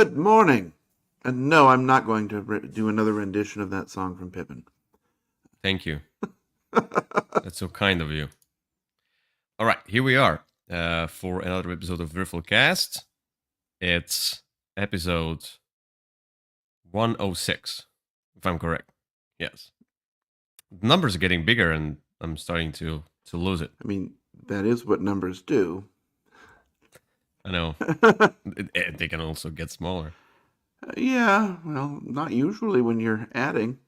Good morning. And no, I'm not going to do another rendition of that song from Pippin. Thank you. That's so kind of you. All right, here we are for another episode of Würfel Cast. It's episode 106, if I'm correct. Yes. The numbers are getting bigger and I'm starting to lose it. I mean, that is what numbers do. I know. They can also get smaller. Yeah, well, not usually when you're adding.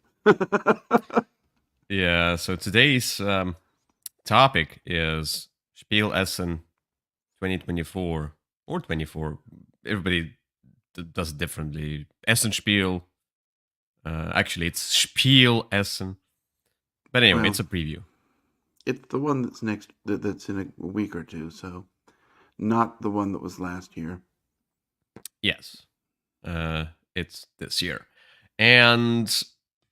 Yeah, so today's topic is SPIEL Essen 2024 or 24. Everybody does it differently. Essen Spiel. Actually, it's Spiel Essen. But anyway, Well, it's a preview. It's the one that's in a week or two, so not the one that was last year. Yes. It's this year. And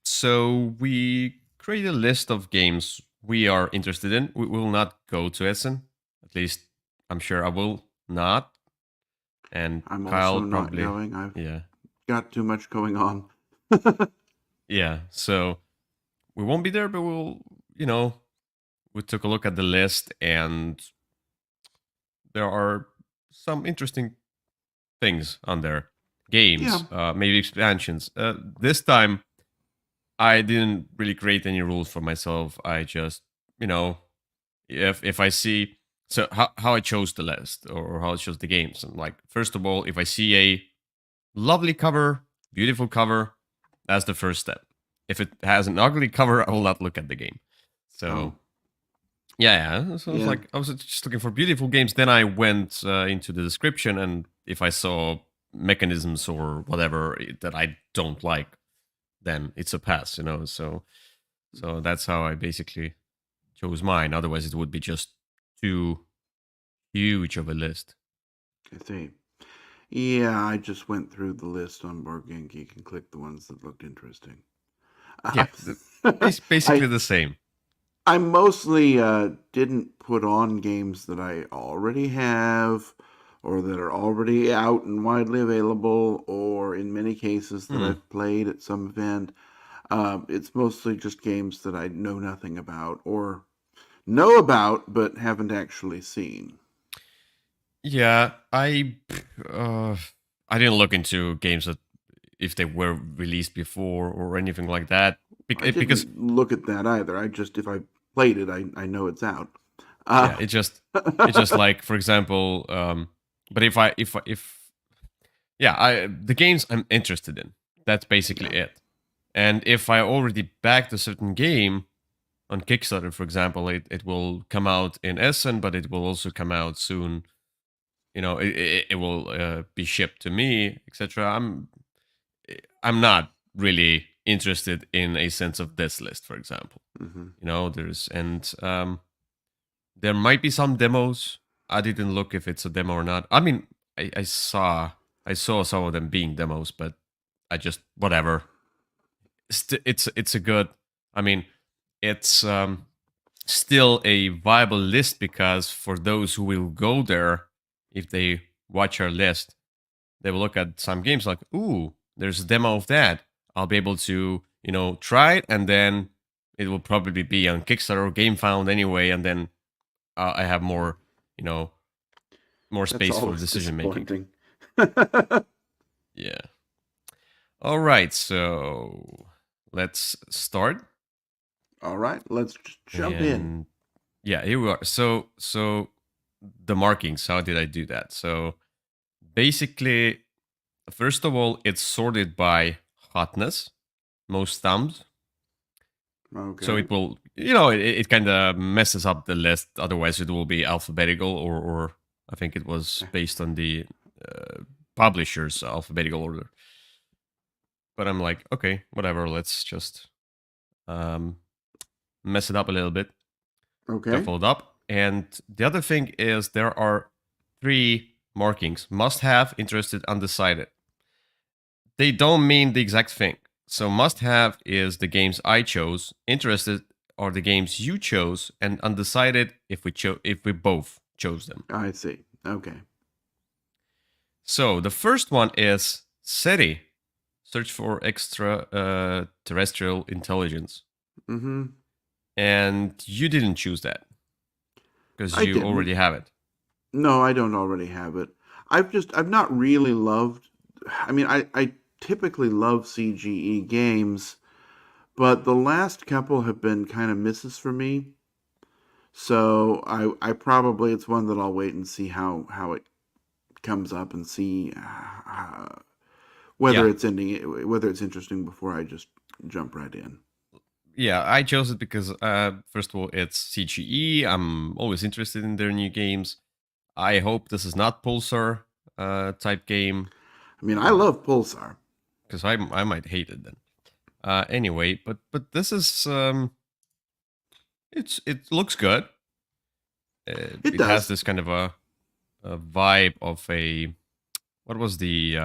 so we create a list of games we are interested in. We will not go to Essen. At least I'm sure I will not. And I'm Kyle also not probably going. I've got too much going on. Yeah, so we won't be there, but we took a look at the list and there are some interesting things on there. Games, maybe expansions. This time, I didn't really create any rules for myself. I just, if I see, so how I chose the list or how I chose the games. And like, first of all, if I see a lovely cover, beautiful cover, that's the first step. If it has an ugly cover, I will not look at the game. So, yeah. So I was just looking for beautiful games. Then I went into the description, and if I saw mechanisms or whatever that I don't like, then it's a pass. So that's how I basically chose mine. Otherwise, it would be just too huge of a list. I see. Yeah, I just went through the list on Board Game Geek and clicked the ones that looked interesting. Yeah, it's basically the same. I mostly didn't put on games that I already have or that are already out and widely available, or in many cases that I've played at some event. It's mostly just games that I know nothing about or know about but haven't actually seen. Yeah, I didn't look into games that if they were released before or anything like that. I didn't look at that either. If I played it, I know it's out. Yeah, it's just like, for example, but the games I'm interested in, that's basically it. And if I already backed a certain game on Kickstarter, for example, it will come out in Essen, but it will also come out soon. It will be shipped to me, etc. I'm not really interested in a sense of this list, for example. There might be some demos. I didn't look if it's a demo or not. I mean, I saw some of them being demos, but I just whatever. It's a good. I mean, it's still a viable list because for those who will go there, if they watch our list, they will look at some games like, ooh, there's a demo of that. I'll be able to, try it, and then it will probably be on Kickstarter or GameFound anyway, and then I have more, more space for decision making. Yeah. All right, so let's start. All right, let's jump in. Yeah, here we are. So the markings, how did I do that? So basically, first of all, it's sorted by hotness, most thumbs. Okay. So it will, it kind of messes up the list. Otherwise, it will be alphabetical, or I think it was based on the publisher's alphabetical order. But I'm like, okay, whatever. Let's just mess it up a little bit. Okay. Shuffle it up. And the other thing is there are 3 markings: must have, interested, undecided. They don't mean the exact thing. So must have is the games I chose, interested are the games you chose, and undecided if we both chose them. I see. Okay. So the first one is SETI, Search for Extra Terrestrial Intelligence. Mm-hmm. And you didn't choose that because I you didn't. already have it. No, I don't already have it. I've not really loved. I mean, I typically love CGE games, but the last couple have been kind of misses for me. So I probably it's one that I'll wait and see how it comes up and see Yeah. whether it's interesting before I just jump right in. Yeah, I chose it because, first of all, it's CGE. I'm always interested in their new games. I hope this is not Pulsar type game I mean, I love Pulsar. because I might hate it then. Anyway, but this is it looks good. It It has does. this kind of a vibe of a what was the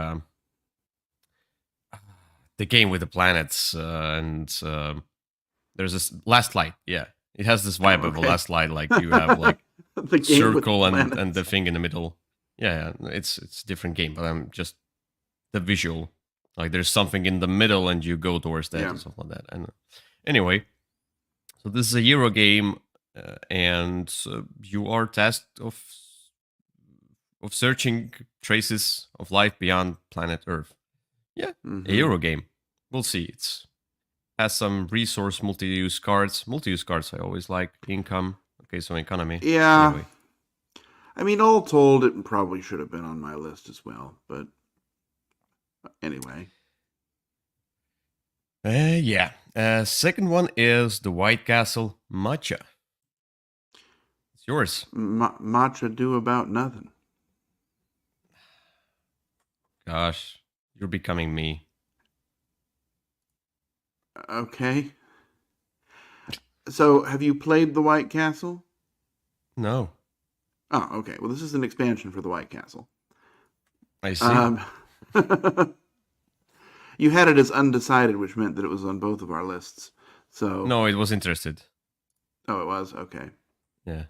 game with the planets and there's this Last Light. Yeah, it has this Oh, vibe of a okay. Last Light. Like you have like The game with the circle and the planets. thing in the middle. Yeah, it's a different game, but I'm just the visual. Like there's something in the middle and you go towards that Yeah. or something like that. And anyway, so this is a Euro game, and you are tasked of searching traces of life beyond planet Earth. Yeah, a Mm-hmm. Euro game. We'll see. It's has some resource multi-use cards. Multi-use cards I always like. Income. Okay, so economy. Yeah. Anyway. I mean, all told, it probably should have been on my list as well. But anyway. Yeah. Second one is the White Castle Matcha. It's yours. Matcha do about nothing. Gosh, you're becoming me. Okay. So, have you played the White Castle? No, Oh, okay. Well, this is an expansion for the White Castle. I see. Um, you had it as undecided, which meant that it was on both of our lists. So, No, it was interested. oh, it was okay. Yeah.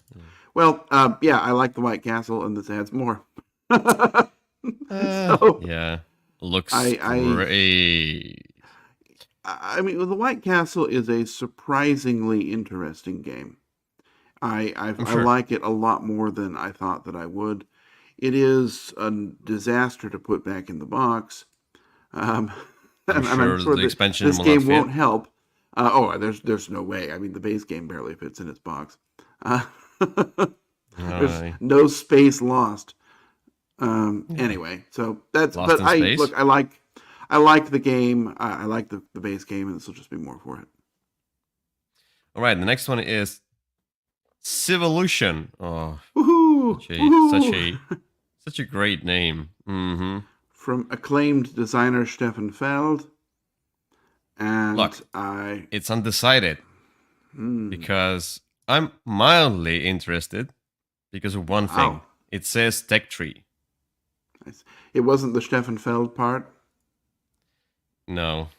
Well, yeah, I like the White Castle, and this adds more. So, Yeah. Looks I great. I mean, the White Castle is a surprisingly interesting game. I'm I sure. like it a lot more than I thought that I would. It is a disaster to put back in the box, um, I'm and I'm sure sure the that expansion this will not game fit. won't help. There's no way. I mean, the base game barely fits in its box. Uh, there's Alright. no space lost. Yeah. Anyway, so that's. Lost But in space. I like the game. I like the base game, and this will just be more for it. All right. The next one is Civolution. Oh, Woohoo! such a such Woohoo! a such a great name. Mm-hmm. From acclaimed designer Stefan Feld, and Look, I. it's undecided Hmm, because I'm mildly interested because of one thing. wow. It says Tech Tree. Nice. It wasn't the Stefan Feld part. No,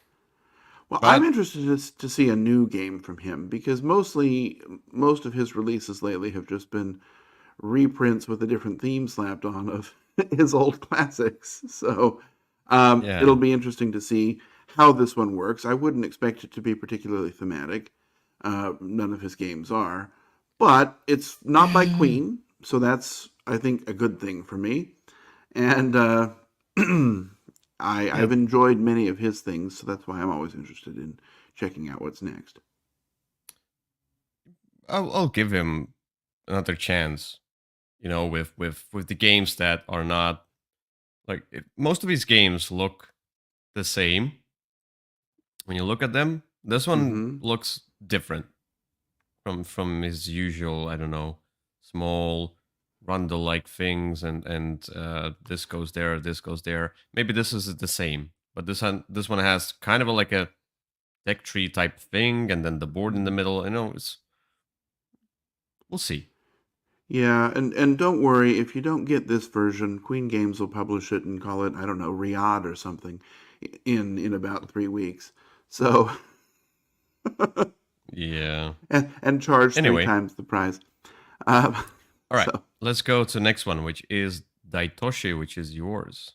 Well, I'm but interested to see a new game from him because most of his releases lately have just been reprints with a different theme slapped on of his old classics. So it'll yeah, be interesting to see how this one works. I wouldn't expect it to be particularly thematic. None of his games are, but it's not by yeah, Queen, so that's I think a good thing for me. And yeah. I've enjoyed many of his things, so that's why I'm always interested in checking out what's next. I'll give him another chance. You know, with the games that are not like most of his games look the same when you look at them. This one Mm-hmm. looks different from his usual. I don't know, small rundle like things, and this goes there, this goes there. Maybe this is the same, but this one has kind of like a deck tree type thing, and then the board in the middle. I know it's we'll see. Yeah, and don't worry if you don't get this version. Queen Games will publish it and call it I don't know Riyadh or something in about 3 weeks. So Yeah. and charge three Anyway, times the price. Um, all right. so Let's go to the next one, which is Daitoshi, which is yours.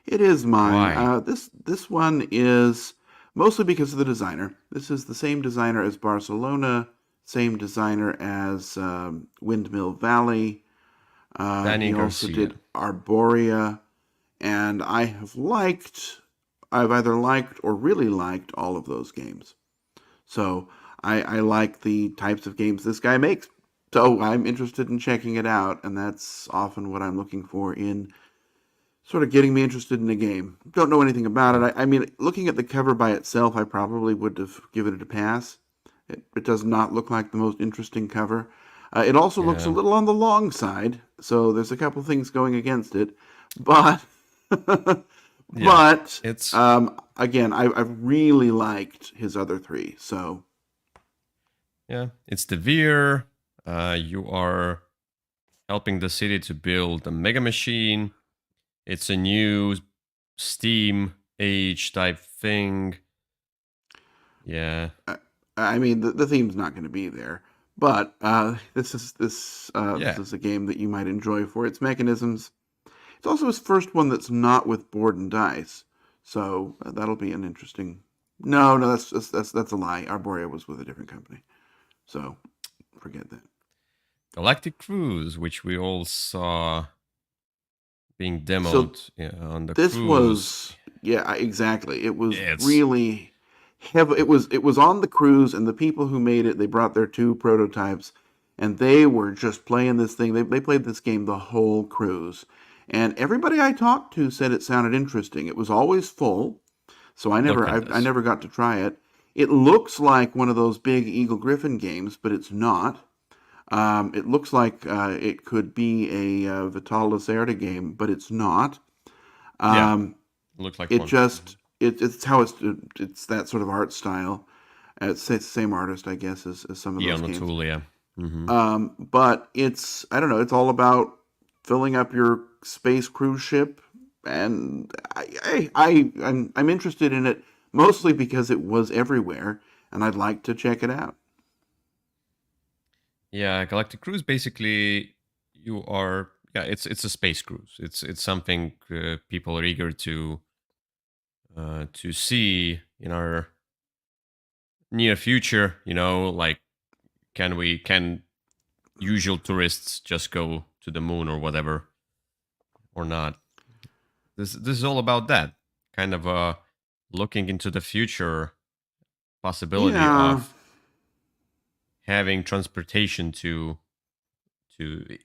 It is mine. Why? This one is mostly because of the designer. This is the same designer as Barcelona, same designer as Windmill Valley. Danny He also Garcia. did Arborea, and I've either liked or really liked all of those games. So I like the types of games this guy makes. So I'm interested in checking it out, and that's often what I'm looking for in sort of getting me interested in a game. Don't know anything about Yeah. it. I mean, looking at the cover by itself, I probably would have given it a pass. It does not look like the most interesting cover. It also looks a Yeah. little on the long side, so there's a couple things going against it. But, Yeah. but It's again, I've really liked his other three. So yeah. It's the Veer. You are helping the city to build a mega machine. It's a new Steam age type thing. Yeah. I, I mean, the theme's not going to be there. But this Yeah. is a game that you might enjoy for its mechanisms. It's also his first one that's not with board and dice, so that'll be an interesting. No, no, that's a lie. Arborea was with a different company, so forget that. Galactic Cruise, which we all saw being So demoed on the this cruise. was yeah, exactly. It was It's really heavy. It was on the cruise, and the people who made it, they brought their two prototypes, and they were just playing this thing. They played this game the whole cruise, and everybody I talked to said it sounded interesting. It was always full. So look at I this. never got to try it. It looks like one of those big Eagle Griffin games, but it's not. It looks like it could be a Vital Lacerda game, but it's not. Yeah, Um, looked like it one. just it's that sort of art style. It's the same artist, I guess, as some of Yeah, those on the games. tool. Yeah. Hmm. But it's I don't know. It's all about filling up your space cruise ship, and I'm interested in it mostly because it was everywhere, and I'd like to check it out. Yeah, Galactic Cruise. Basically, you are. Yeah, it's a space cruise. It's something people are eager to see in our near future. Like can usual tourists just go to the moon or whatever or not? This is all about that kind of looking into the future possibility Yeah, of having transportation to to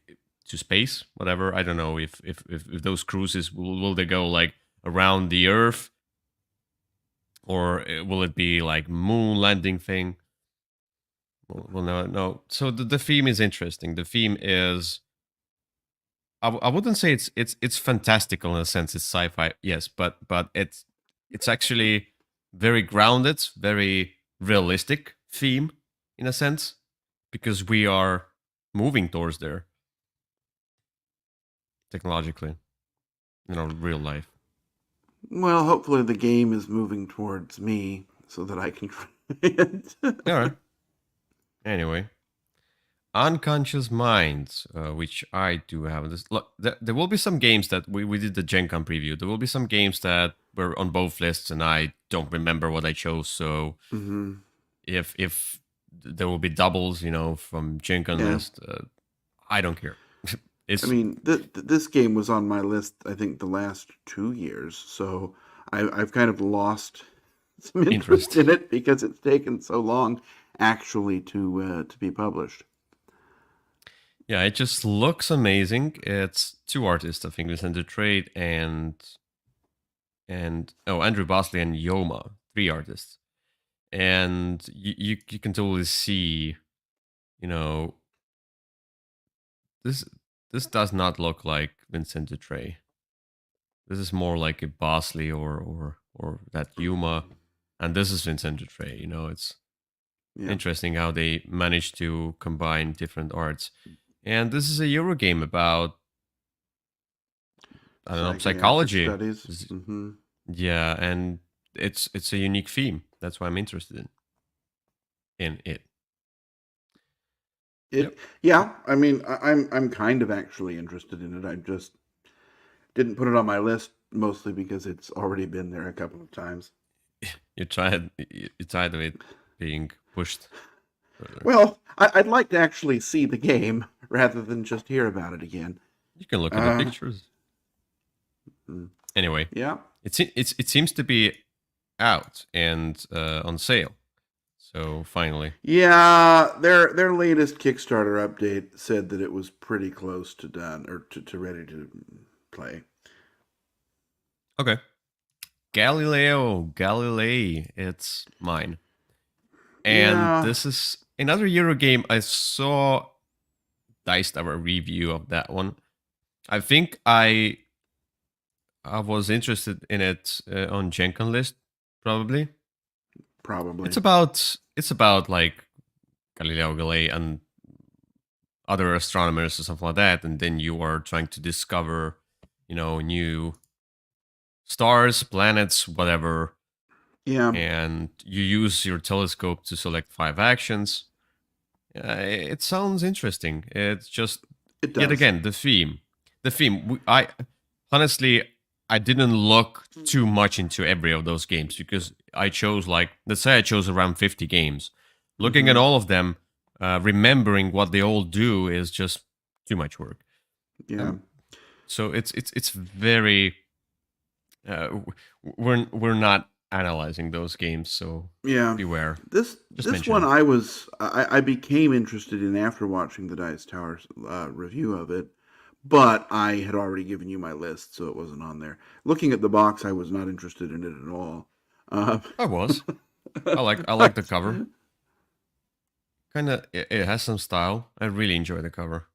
space, whatever. I don't know if those cruises will they go like around the earth, or will it be like moon landing thing? Well, no. So the theme is interesting. The theme is I wouldn't say it's fantastical in a sense. It's sci-fi, yes, but it's actually very grounded, very realistic theme in a sense, because we are moving towards there technologically, real life. well, hopefully the game is moving towards me so that I can try it. All right. Anyway, unconscious minds, which I do have. This look, there will be some games that we did the Gen Con preview. There will be some games that were on both lists, and I don't remember what I chose. So hmm if there will be doubles, from Gen Con Yeah, list, I don't care. I It's mean, this game was on my list. I think the last 2 years, so I've kind of lost some interest interest. in it because it's taken so long actually to be published. Yeah, it just looks amazing. It's two artists, I think, Vincent Trade and Andrew Bosley and Yoma, three artists, and you can totally see, you know, this this does not look like Vincent Dutray. This is more like a Bosley or that Yuma, and this is Vincent Dutray. It's Yeah, interesting how they managed to combine different arts. And this is a Euro game about, I don't know, psychiatric psychology. studies. Hmm Yeah, and it's a unique theme. That's why I'm interested in it. Yep. It yeah. I mean, I'm kind of actually interested in it. I just didn't put it on my list mostly because it's already been there a couple of times. You tired of it being pushed further. Well, I'd like to actually see the game rather than just hear about it again. You can look at the Uh, pictures. hmm, Anyway, yeah, it seems to be out and on sale. So finally, yeah. Their latest Kickstarter update said that it was pretty close to done or to ready to play. okay. Galilei, it's mine. And Yeah, this is another Euro game. I saw Dice Tower review of that one. I think I was interested in it on Jenkin list probably. probably. It's about like Galileo Galilei and other astronomers or something like that, and then you are trying to discover, new stars, planets, whatever, Yeah, and you use your telescope to select 5 actions. It sounds interesting. It's just it yet does. again the theme. I honestly I didn't look too much into every of those games because I chose like let's say I chose around 50 games. Looking at Hmm. all of them, remembering what they all do is just too much work. Yeah, Um, so it's very we're not analyzing those games, so yeah. beware. Just This one mentioning. I became interested in after watching the Dice Tower review of it, but I had already given you my list, so it wasn't on there. Looking at the box, I was not interested in it at all. Uh, I was. I like the cover. Kind of, it has some style. I really enjoy the cover.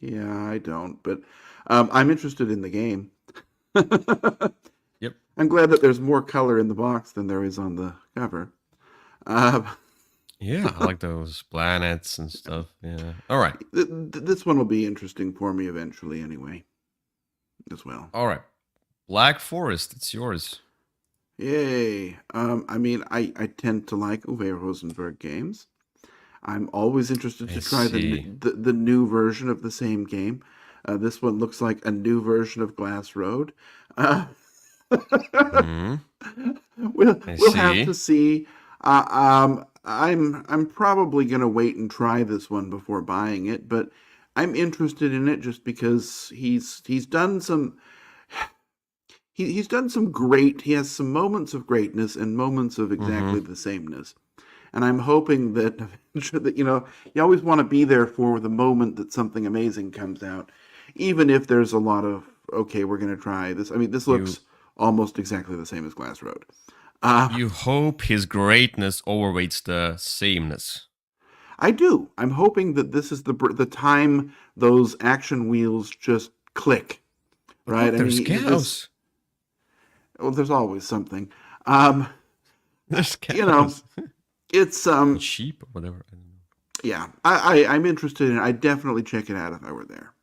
yeah, I don't, but I'm interested in the game. Yep. I'm glad that there's more color in the box than there is on the cover. Uh, Yeah, I like those planets and stuff. Yeah. All right. this one will be interesting for me eventually, anyway, as well. All right. Black Forest. It's yours. Yay! I mean, I tend to like Uwe Rosenberg games. I'm always interested I to try see. the new version of the same game. This one looks like a new version of Glass Road. Uh, Hmm. I we'll have to see. see. I'm probably gonna wait and try this one before buying it, but I'm interested in it just because he's done some he's done some great. He has some moments of greatness and moments of Mm-hmm. exactly the sameness. And I'm hoping that that you always want to be there for the moment that something amazing comes out, even if there's a lot of okay, we're going to try this. I mean, this You looks almost exactly the same as Glass Road. Uh, you hope his greatness overweights the sameness. I do. I'm hoping that this is the time those action wheels just click, But right? look, I there's mean, this. cows. Well, there's always something. Um, There's you know, cows. it's And sheep or whatever. I don't know. yeah. I'm interested in it. I'd definitely check it out if I were there.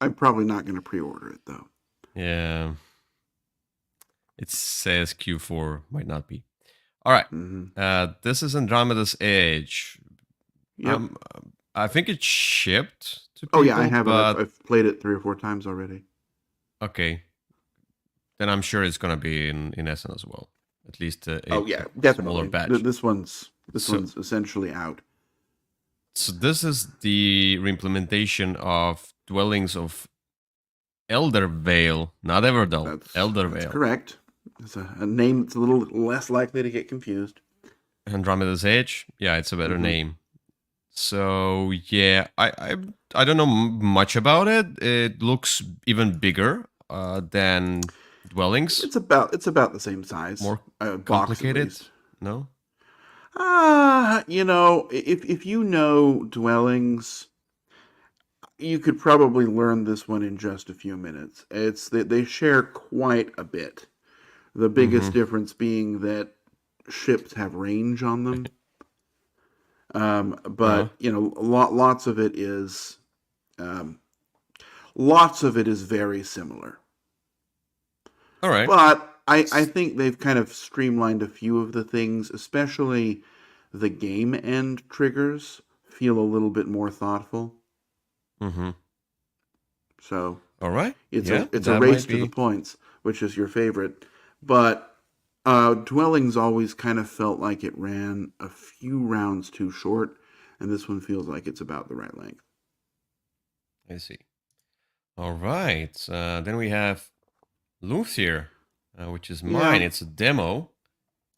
I'm probably not going to pre-order it though. Yeah. It says Q4, might not be. All right. Hmm. This is Andromeda's Age. Yep. I think it shipped to Oh yeah, I people, have it. but I've played it 3 or 4 times already. okay. Then I'm sure it's gonna be in Essen as well. At least Oh a yeah, smaller definitely. batch. This So one's essentially out. so this is the reimplementation of Dwellings of Eldervale, not Everdell, That's Eldervale. correct. It's a name that's a little less likely to get confused. Andromeda's Age. Yeah, it's a better Hmm. name. So yeah, I don't know much about it. It looks even bigger than Dwellings. It's about the same size, More box at complicated. least. No. If you know dwellings, you could probably learn this one in just a few minutes. It's they share quite a bit. The Mm-hmm. biggest difference being that ships have range on them. Uh-huh. But um, lots of it is very similar. All right. But I think they've kind of streamlined a few of the things, especially the game end triggers feel a little bit more thoughtful. Mm-hmm. So All right. It's Yeah, a that race might to the be. points, which is your favorite. But Dwellings always kind of felt like it ran a few rounds too short, and this one feels like it's about the right length. I see. All right. Then we have Luthier, which is mine. Yeah, It's a demo,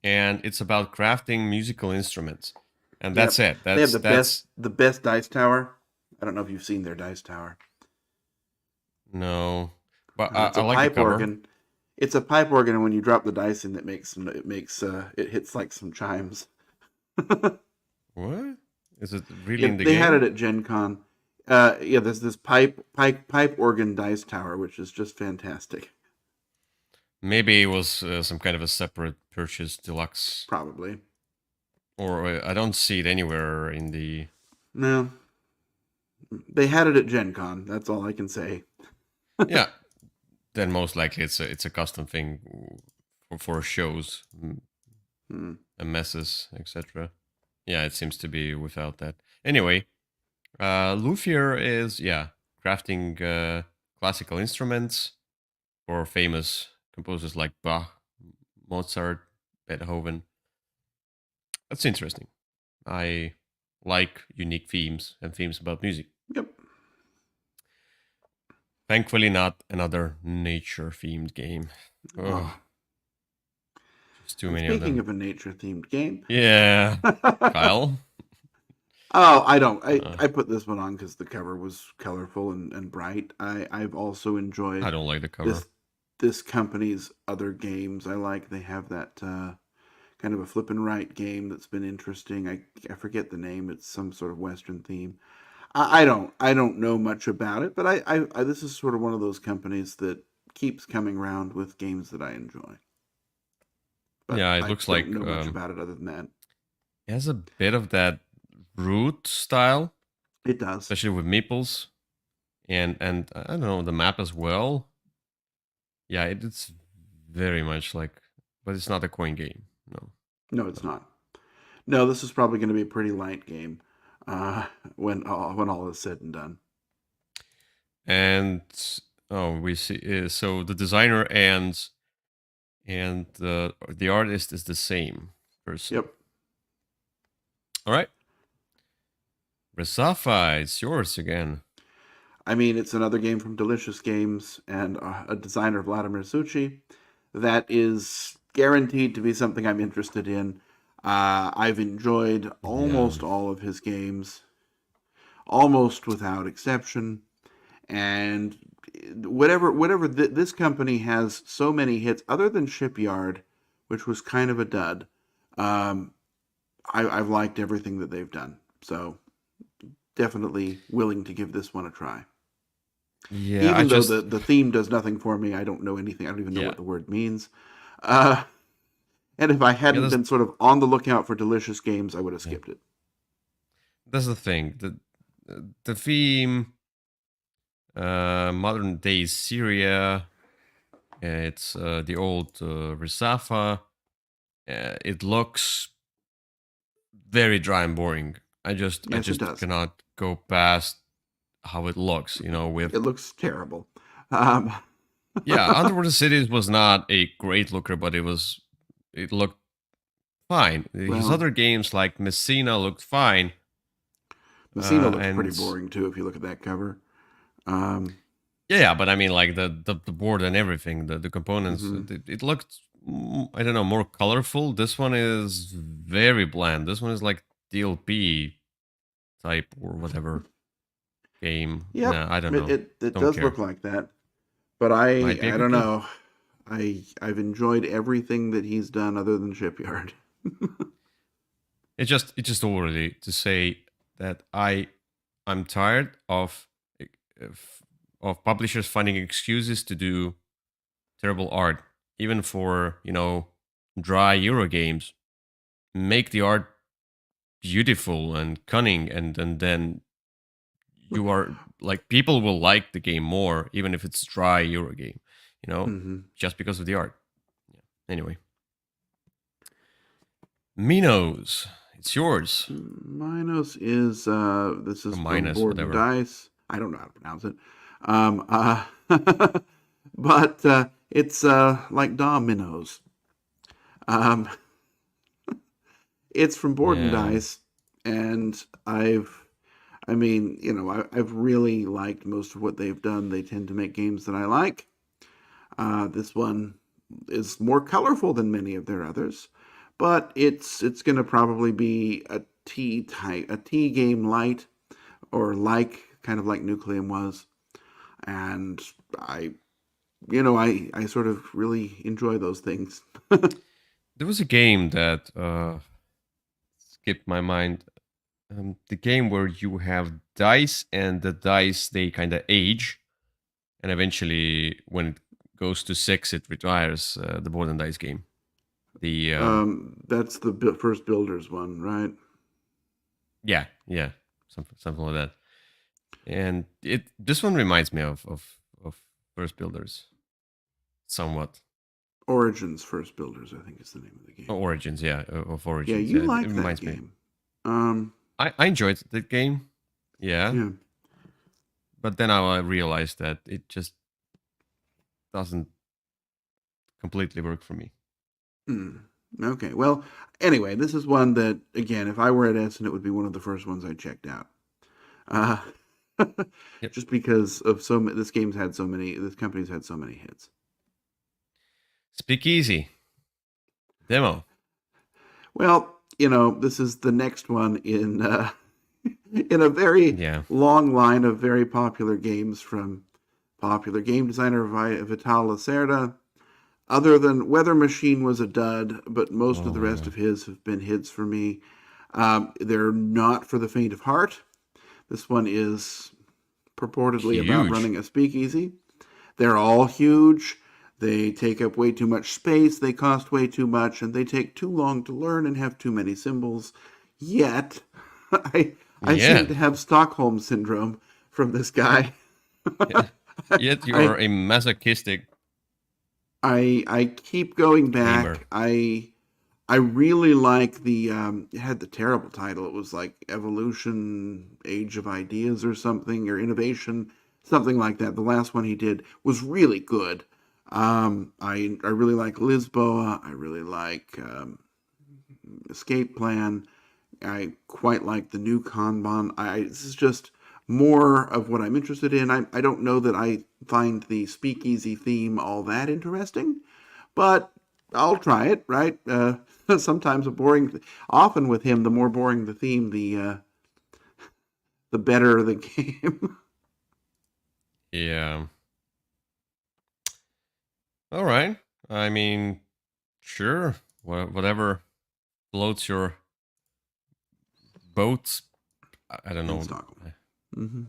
and it's about crafting musical instruments, and that's yep. it. They have That's the best dice tower. I don't know if you've seen their dice tower. no, but It's I a like the pipe cover. organ. It's a pipe organ, and when you drop the dice in, it hits like some chimes. What is it really Yeah, in the they had it game? at Gen Con. Yeah, there's this pipe organ dice tower, which is just fantastic. Maybe it was some kind of a separate purchase deluxe, Probably. or I don't see it anywhere in the. No, they had it at Gen Con. That's all I can say. Yeah, then most likely it's a custom thing for shows, Hmm. and messes, etc. Yeah, it seems to be without that. Anyway, luthier is crafting classical instruments for famous composers like Bach, Mozart, Beethoven. That's interesting. I like unique themes and themes about music. Yep. Thankfully, not another nature themed game. Ugh, Oh. just too And many of speaking them. of a nature themed game, Yeah, Kyle. oh, I don't. Uh, I put this one on because the cover was colorful and bright. I've also I enjoyed don't like the cover. this this company's other games. I like they have that kind of a flip and right game that's been interesting. I forget the name. It's some sort of Western theme. I don't know much about it, but I this is sort of one of those companies that keeps coming around with games that I enjoy. But Yeah, it I looks don't like know much about it other than that. it has a bit of that root style, It does. especially with meeples and I don't know the map as well. Yeah, it's very much like, but it's not a coin game. No, No, it's no. not. No, this is probably going to be a pretty light game uh, when all is said and done. And oh, we see. So the designer and the artist is the same person. Yep. All right, Resafa, it's yours again. I mean, it's another game from Delicious Games and a designer, Vladimir Suchi, that is guaranteed to be something I'm interested in. I've enjoyed Yeah, almost all of his games, almost without exception. And this company has so many hits, other than Shipyard, which was kind of a dud. Um, I've liked everything that they've done, so definitely willing to give this one a try. yeah. I Even though just the theme does nothing for me, I don't know anything. I don't even know yeah what the word means. Uh, and if I yeah. hadn't been sort of on the lookout for delicious games, I would have Yeah. skipped it. That's the thing. The theme, modern day Syria. It's the old Risafa. It looks very dry and boring. I Yes, it just does. cannot go past how it looks. With It looks terrible. Um, yeah, Underwater Cities was not a great looker, but it looked fine. His well, other games like Messina looked fine, Messina looks pretty and boring too if you look at that cover. Um, yeah, but I mean like the board and everything, the components. mhm. It looked I don't know, more colorful. This one is very bland. This one is like DLP type or whatever game. Yep, Nah, I don't know. it Don't does care. look like that, but Might be a I good don't game. know. I've enjoyed everything that he's done other than Shipyard. It's just already to say that I'm tired of of publishers finding excuses to do terrible art, even for dry Euro games. Make the art beautiful and cunning, and then you are like people will like the game more, even if it's dry Euro game. Hmm. Just because of the art. Yeah. Anyway, Minos, it's yours. Minos is this Or is from minus, Board and whatever. Dice. I don't know how to pronounce it. Um, uh, but it's like dominoes. Um, it's from Board and Yeah. Dice, and I mean, I've really liked most of what they've done. They tend to make games that I like. This one is more colorful than many of their others, but it's going to probably be a T game light or like kind of like Nucleum was, and I sort of really enjoy those things. There was a game that skipped my mind. The game where you have dice and the dice they kind of age, and eventually when it goes to six, it retires the board and dice game. The That's the first Builders one, right? yeah, yeah, something like that. And this one reminds me of first builders somewhat. Origins First Builders, I think is the name of the Oh, game. Origins, yeah, of Yeah, Origins. you Yeah, it like that reminds me. game. Um, I enjoyed the game, yeah, yeah. but then I realized that it just doesn't completely work for me. Mm. Okay. Well, anyway, this is one that, again, if I were at Essen, it would be one of the first ones I checked out. Uh, Yep. just because of this game's had so many, this company's had so many hits. Speakeasy demo. Well, this is the next one in in a very Yeah. long line of very popular games from popular game designer Vital Lacerda. Other than Weather Machine was a dud, but most of the rest Oh, of his have been hits for me. They're not for the faint of heart. This one is purportedly about huge. running a speakeasy. They're all huge. They take up way too much space. They cost way too much, and they take too long to learn and have too many symbols. Yet, I seem Yeah. to have Stockholm syndrome from this guy. Yet you I are a masochistic I keep going gamer. back. I really like the it had the terrible title. It was like Evolution, Age of Ideas or something, or Innovation, something like that. The last one he did was really good. I really like Lisboa. I really like Escape Plan. I quite like the new Kanban. This is just more of what I'm interested in. I don't know that I find the speakeasy theme all that interesting, but I'll try it, right? Sometimes often with him, the more boring the theme, the better the game. Yeah. All right. I mean, sure. Whatever floats your boat. I don't In know. Stockholm. Mm-hmm.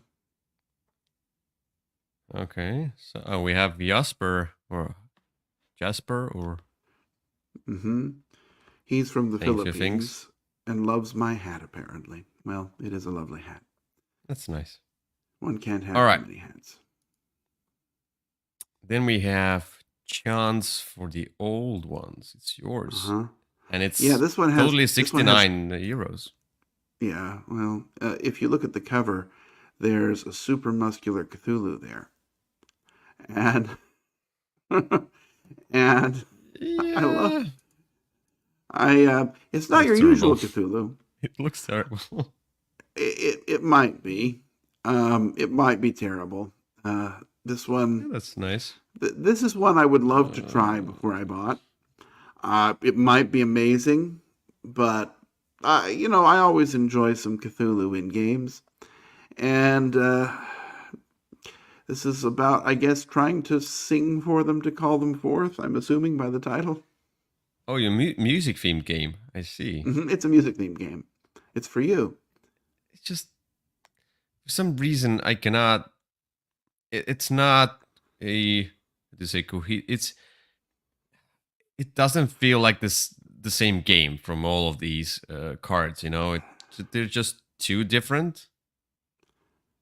Okay. So we have Jasper or Mm-hmm. He's from the thank you things. Philippines and loves my hat, apparently. Well, it is a lovely hat. That's nice. One can't All have too right. many hats. Then we have chance for the old ones. It's yours. Uh-huh. And Yeah, it's this totally one has 69 euros. yeah, well, if you look at the cover, there's a super muscular Cthulhu there. And and I love Yeah. it's It not looks your usual terrible. Cthulhu. It looks terrible. It might be. It might be terrible. This Yeah, one that's nice. this is one I would love to try Uh, before I bought. It might be amazing, but I always enjoy some Cthulhu in games. And this is about, I guess, trying to sing for them to call them forth. I'm assuming by the title. oh, your music themed game. I see. It's a music themed game. It's for you. It's just for some reason I cannot. It's not a to say It's it doesn't feel like the same game from all of these cards. They're just too different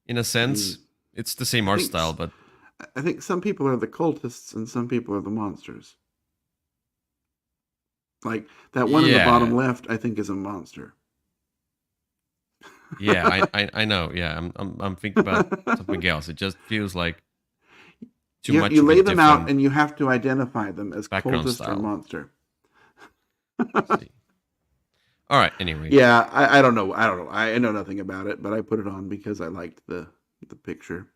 in a I mean, sense. It's the same I art think style, but I think some people are the cultists and some people are the monsters. Like that one in the yeah, bottom left, I think is a monster. Yeah, I know. Yeah, I'm thinking about something else. It just feels like too much You of a lay them out different and you have to identify them as background cultist or style. monster. Let's see. All right. Anyway. Yeah, I don't know. I don't know. I know nothing about it, but I put it on because I liked the picture.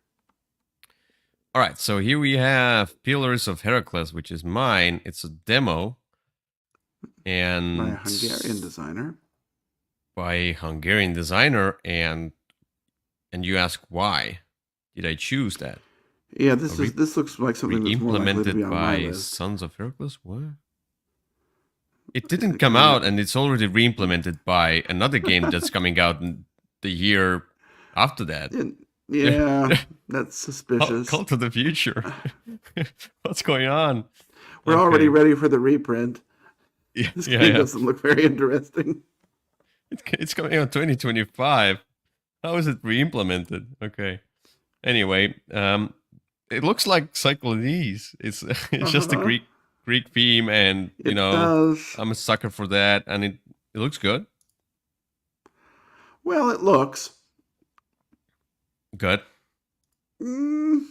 All right. So here we have Pillars of Heracles, which is mine. It's a demo, By a and Hungarian designer. by a Hungarian designer. And you ask why did I choose that? Yeah, A re- this looks like something that's more likely to be Re-implemented on my by list. Sons of Heracles. What? It didn't It come came out, out. and it's already re-implemented by another game that's coming out in the year after that. Yeah, that's suspicious. Call to the future. What's going on? We're already Okay. ready for the reprint. Yeah, This yeah, game yeah. doesn't look very interesting. It's coming out 2025. How is it re-implemented? Okay. Anyway, it looks like Cyclades. It's just a Uh-huh. Greek theme, and It does. I'm a sucker for that, and it looks good. Well, it looks. Good. Mm,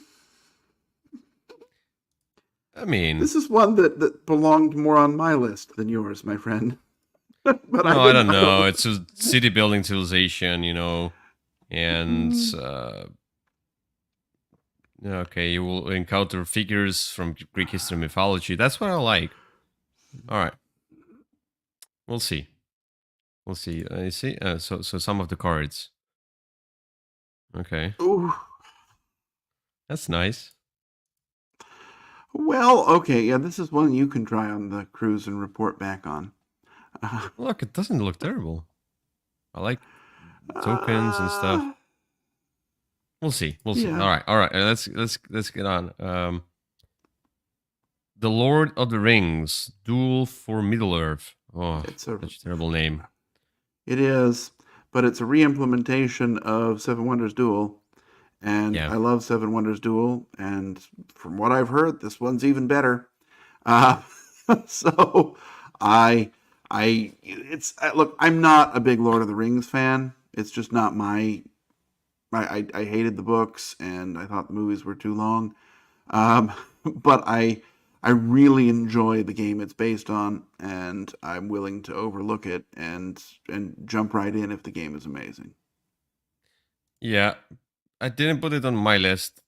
I mean, this is one that belonged more on my list than yours, my friend. But no, I don't I don't know. know. It's a city building civilization, and Mm, okay, you will encounter figures from Greek history and mythology. That's what I like. All right, we'll see. We'll see. I see. So some of the cards. Okay, ooh. that's nice. Well, okay, yeah, this is one you can try on the cruise and report back on. Uh, Look, it doesn't look terrible. I like tokens and stuff. uh, We'll see. We'll see. yeah, All right. Let's get on. The Lord of the Rings, Duel for Middle Earth. Oh, it's a such a terrible name. it is, but it's a re-implementation of Seven Wonders Duel, and Yeah. I love Seven Wonders Duel, and from what I've heard, this one's even better. Uh, so I it's look, I'm not a big Lord of the Rings fan. It's just not my I hated the books and I thought the movies were too long. Um, but I really enjoy the game it's based on, and I'm willing to overlook it and jump right in if the game is amazing. Yeah. I didn't put it on my list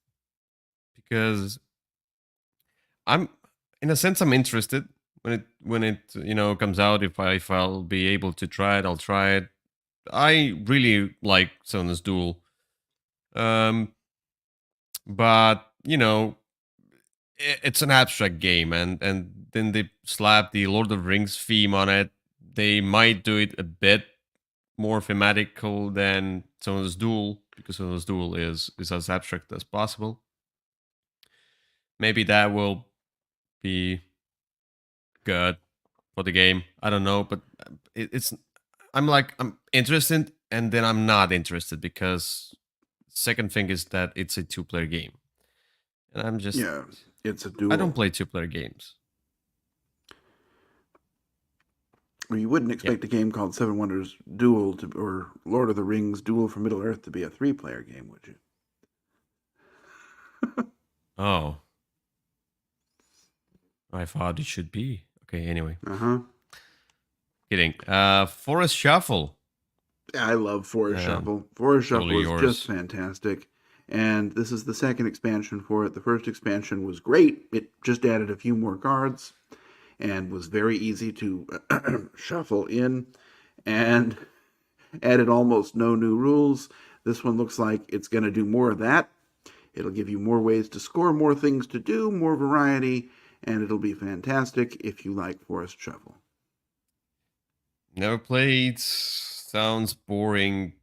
because I'm in a sense I'm interested when it comes out. If I'll be able to try it, I'll try it. I really like Sona's Duel. Um but it's an abstract game, and then they slap the Lord of the Rings theme on it. They might do it a bit more thematical than Sona's Duel, because Sona's Duel is as abstract as possible. Maybe that will be good for the game. I don't know, but it's I'm interested, and then I'm not interested because second thing is that it's a two-player game, and Yeah, it's a I don't duel. play two-player games. Well, you wouldn't Yeah. expect a game called Seven Wonders Duel to, or Lord of the Rings Duel for Middle Earth to be a three-player game, would you? Oh, I thought it should be. Okay, anyway. Uh huh. Kidding. Forest Shuffle. I love Forest Um, Shuffle. Forest totally Shuffle is just yours. fantastic. And this is the second expansion for it. The first expansion was great. It just added a few more cards and was very easy to shuffle in and added almost no new rules. This one looks like it's going to do more of that. It'll give you more ways to score, more things to do, more variety, and it'll be fantastic if you like Forest Shuffle. Never played. Sounds boring.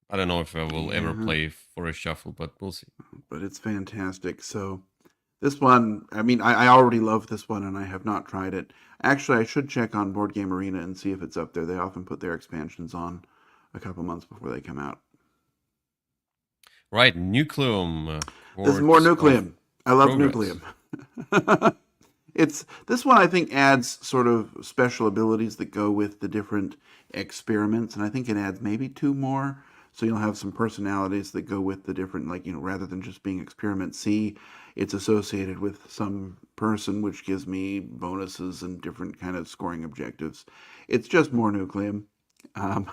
I don't know if I will ever Yeah, play Forest Shuffle, but we'll see. but it's fantastic. So this one, I mean, I already love this one and I have not tried it. Actually, I should check on Board Game Arena and see if it's up there. They often put their expansions on a couple months before they come out. Right, Nucleum. This is more Hordes of Nucleum. I love Progress. Nucleum. It's this one I think adds sort of special abilities that go with the different experiments, and I think it adds maybe two more. So you'll have some personalities that go with the different, like, rather than just being experiment C, it's associated with some person, which gives me bonuses and different kind of scoring objectives. It's just more Nucleum. Um,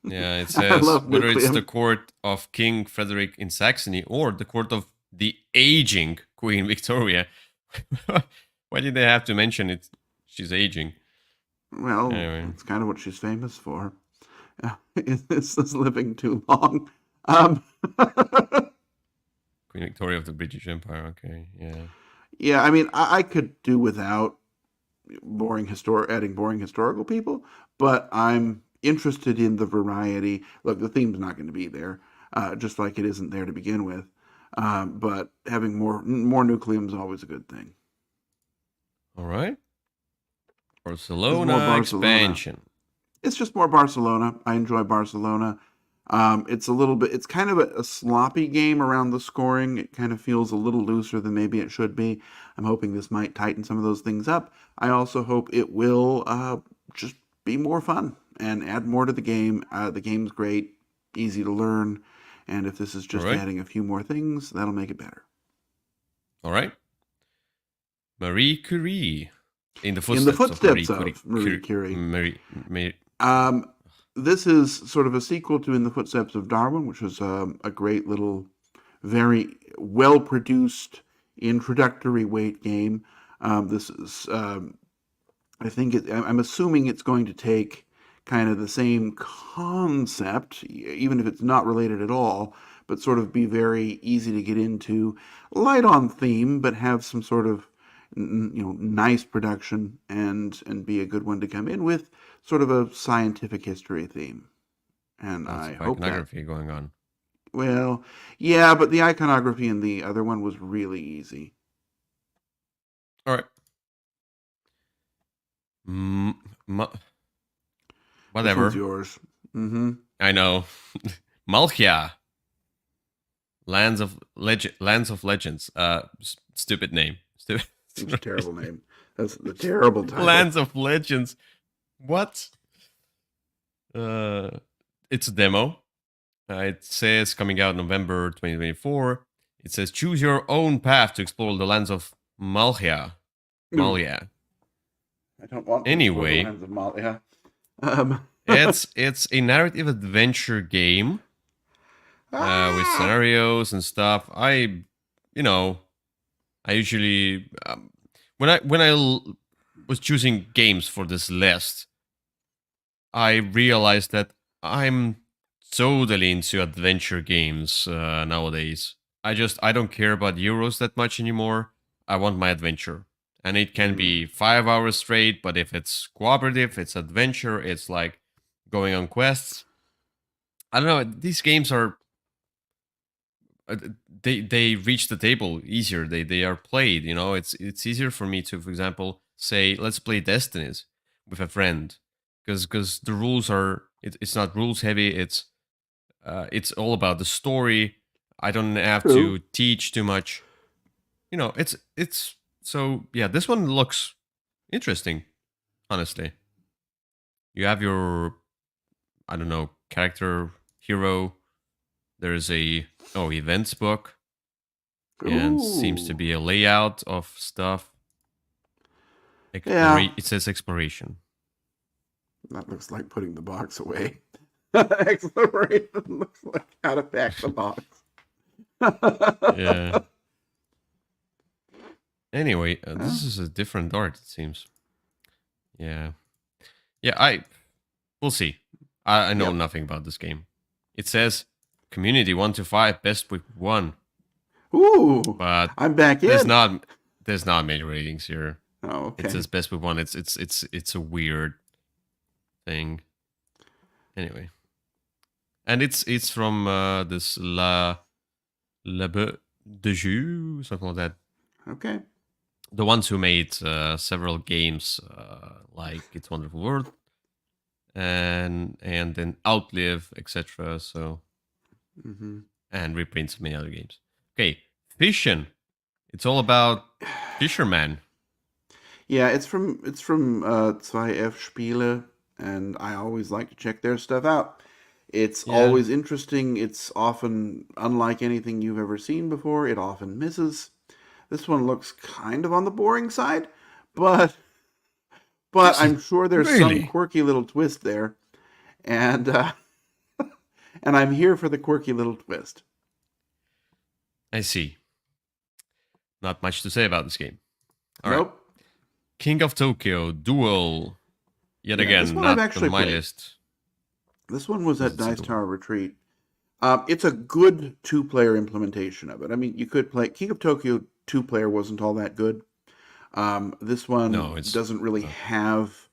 Yeah, it I says love whether it's the Nucleum. court of King Frederick in Saxony or the court of the aging Queen Victoria. Why did they have to mention it? She's aging. Well, Anyway, that's kind of what she's famous for. Is living too long. Um, Queen Victoria of the British Empire. Okay, yeah. yeah, I mean, I could do without adding boring historical people, but I'm interested in the variety. Look, the theme's not going to be there, just like it isn't there to begin with. But having more Nucleum is always a good thing. All right. There's more Barcelona Barcelona. expansion. It's just more Barcelona. I enjoy Barcelona. It's a little bit, it's kind of a sloppy game around the scoring. It kind of feels a little looser than maybe it should be. I'm hoping this might tighten some of those things up. I also hope it will just be more fun and add more to the game. The game's great, easy to learn, and if this is All just right. adding a few more things, that'll make it better. All right. Marie Curie. In the In the footsteps of footsteps of Marie Curie, Marie. Um, this is sort of a sequel to In the Footsteps of Darwin, which was a great little, very well produced introductory weight game. This is, I think, I'm assuming it's going to take kind of the same concept, even if it's not related at all, but sort of be very easy to get into, light on theme, but have some sort of nice production and be a good one to come in with sort of a scientific history theme. And Lots I of hope that, iconography going on. well, yeah, but the iconography in the other one was really easy. All right. Mm, Which one's whatever. yours? Mm-hmm. I know. Malchia. Lands of Legends. Stupid name. Stupid. It's a terrible name. That's the terrible title. Lands of Legends. What? Uh, it's a demo. It says coming out November 2024. It says choose your own path to explore the lands of Malchia. Ooh, Malia. I don't want to explore the Anyway, lands of Malia. Um, it's a narrative adventure game with ah! scenarios and stuff. You know, I usually when I was choosing games for this list, I realized that I'm totally into adventure games nowadays. I don't care about Euros that much anymore. I want my adventure. And it can Mm. be 5 hours straight, but if it's cooperative, it's adventure, it's like going on quests. I don't know. These games are uh, they reach the table easier. They are played. It's easier for me to, for example, say let's play Destinies with a friend because the rules are it's not rules heavy. It's all about the story. I don't have True. to teach too much. It's so yeah. This one looks interesting. Honestly, you have your I don't know character hero. There's a events book and seems to Ooh. be a layout of stuff. Yeah, It says exploration. that looks like putting the box away. Exploration looks like how to pack the box. Yeah. Anyway, Huh? this is a different art. It seems. Yeah. Yeah. We'll see. I know Yep. nothing about this game. It says community 1 to 5, best with 1, Ooh, but I'm back there's in. not there's not many ratings here. Oh, It okay. says best with 1. It's a weird thing. Anyway, and it's from this La Be de Jeu, something like that. Okay. The ones who made several games like It's Wonderful World and then Outlive, etc. So Mm-hmm. and reprints of many other games. Okay, Fission. It's all about fisherman. Yeah, it's from 2F Spiele, and I always like to check their stuff out. It's Yeah. always interesting. It's often unlike anything you've ever seen before. It often misses. This one looks kind of on the boring side, but Does it I'm sure there's some really? quirky little twist there, and and I'm here for the quirky little twist. I see. Not much to say about this game. All right. Nope. King of Tokyo Duel. Yet Yeah, this again, one I've not on actually my played. list This one was because at it's a Dice duel. Tower Retreat. It's a good two-player implementation of it. I mean, you could play King of Tokyo two-player wasn't all that good. This No, one it's doesn't really not. have.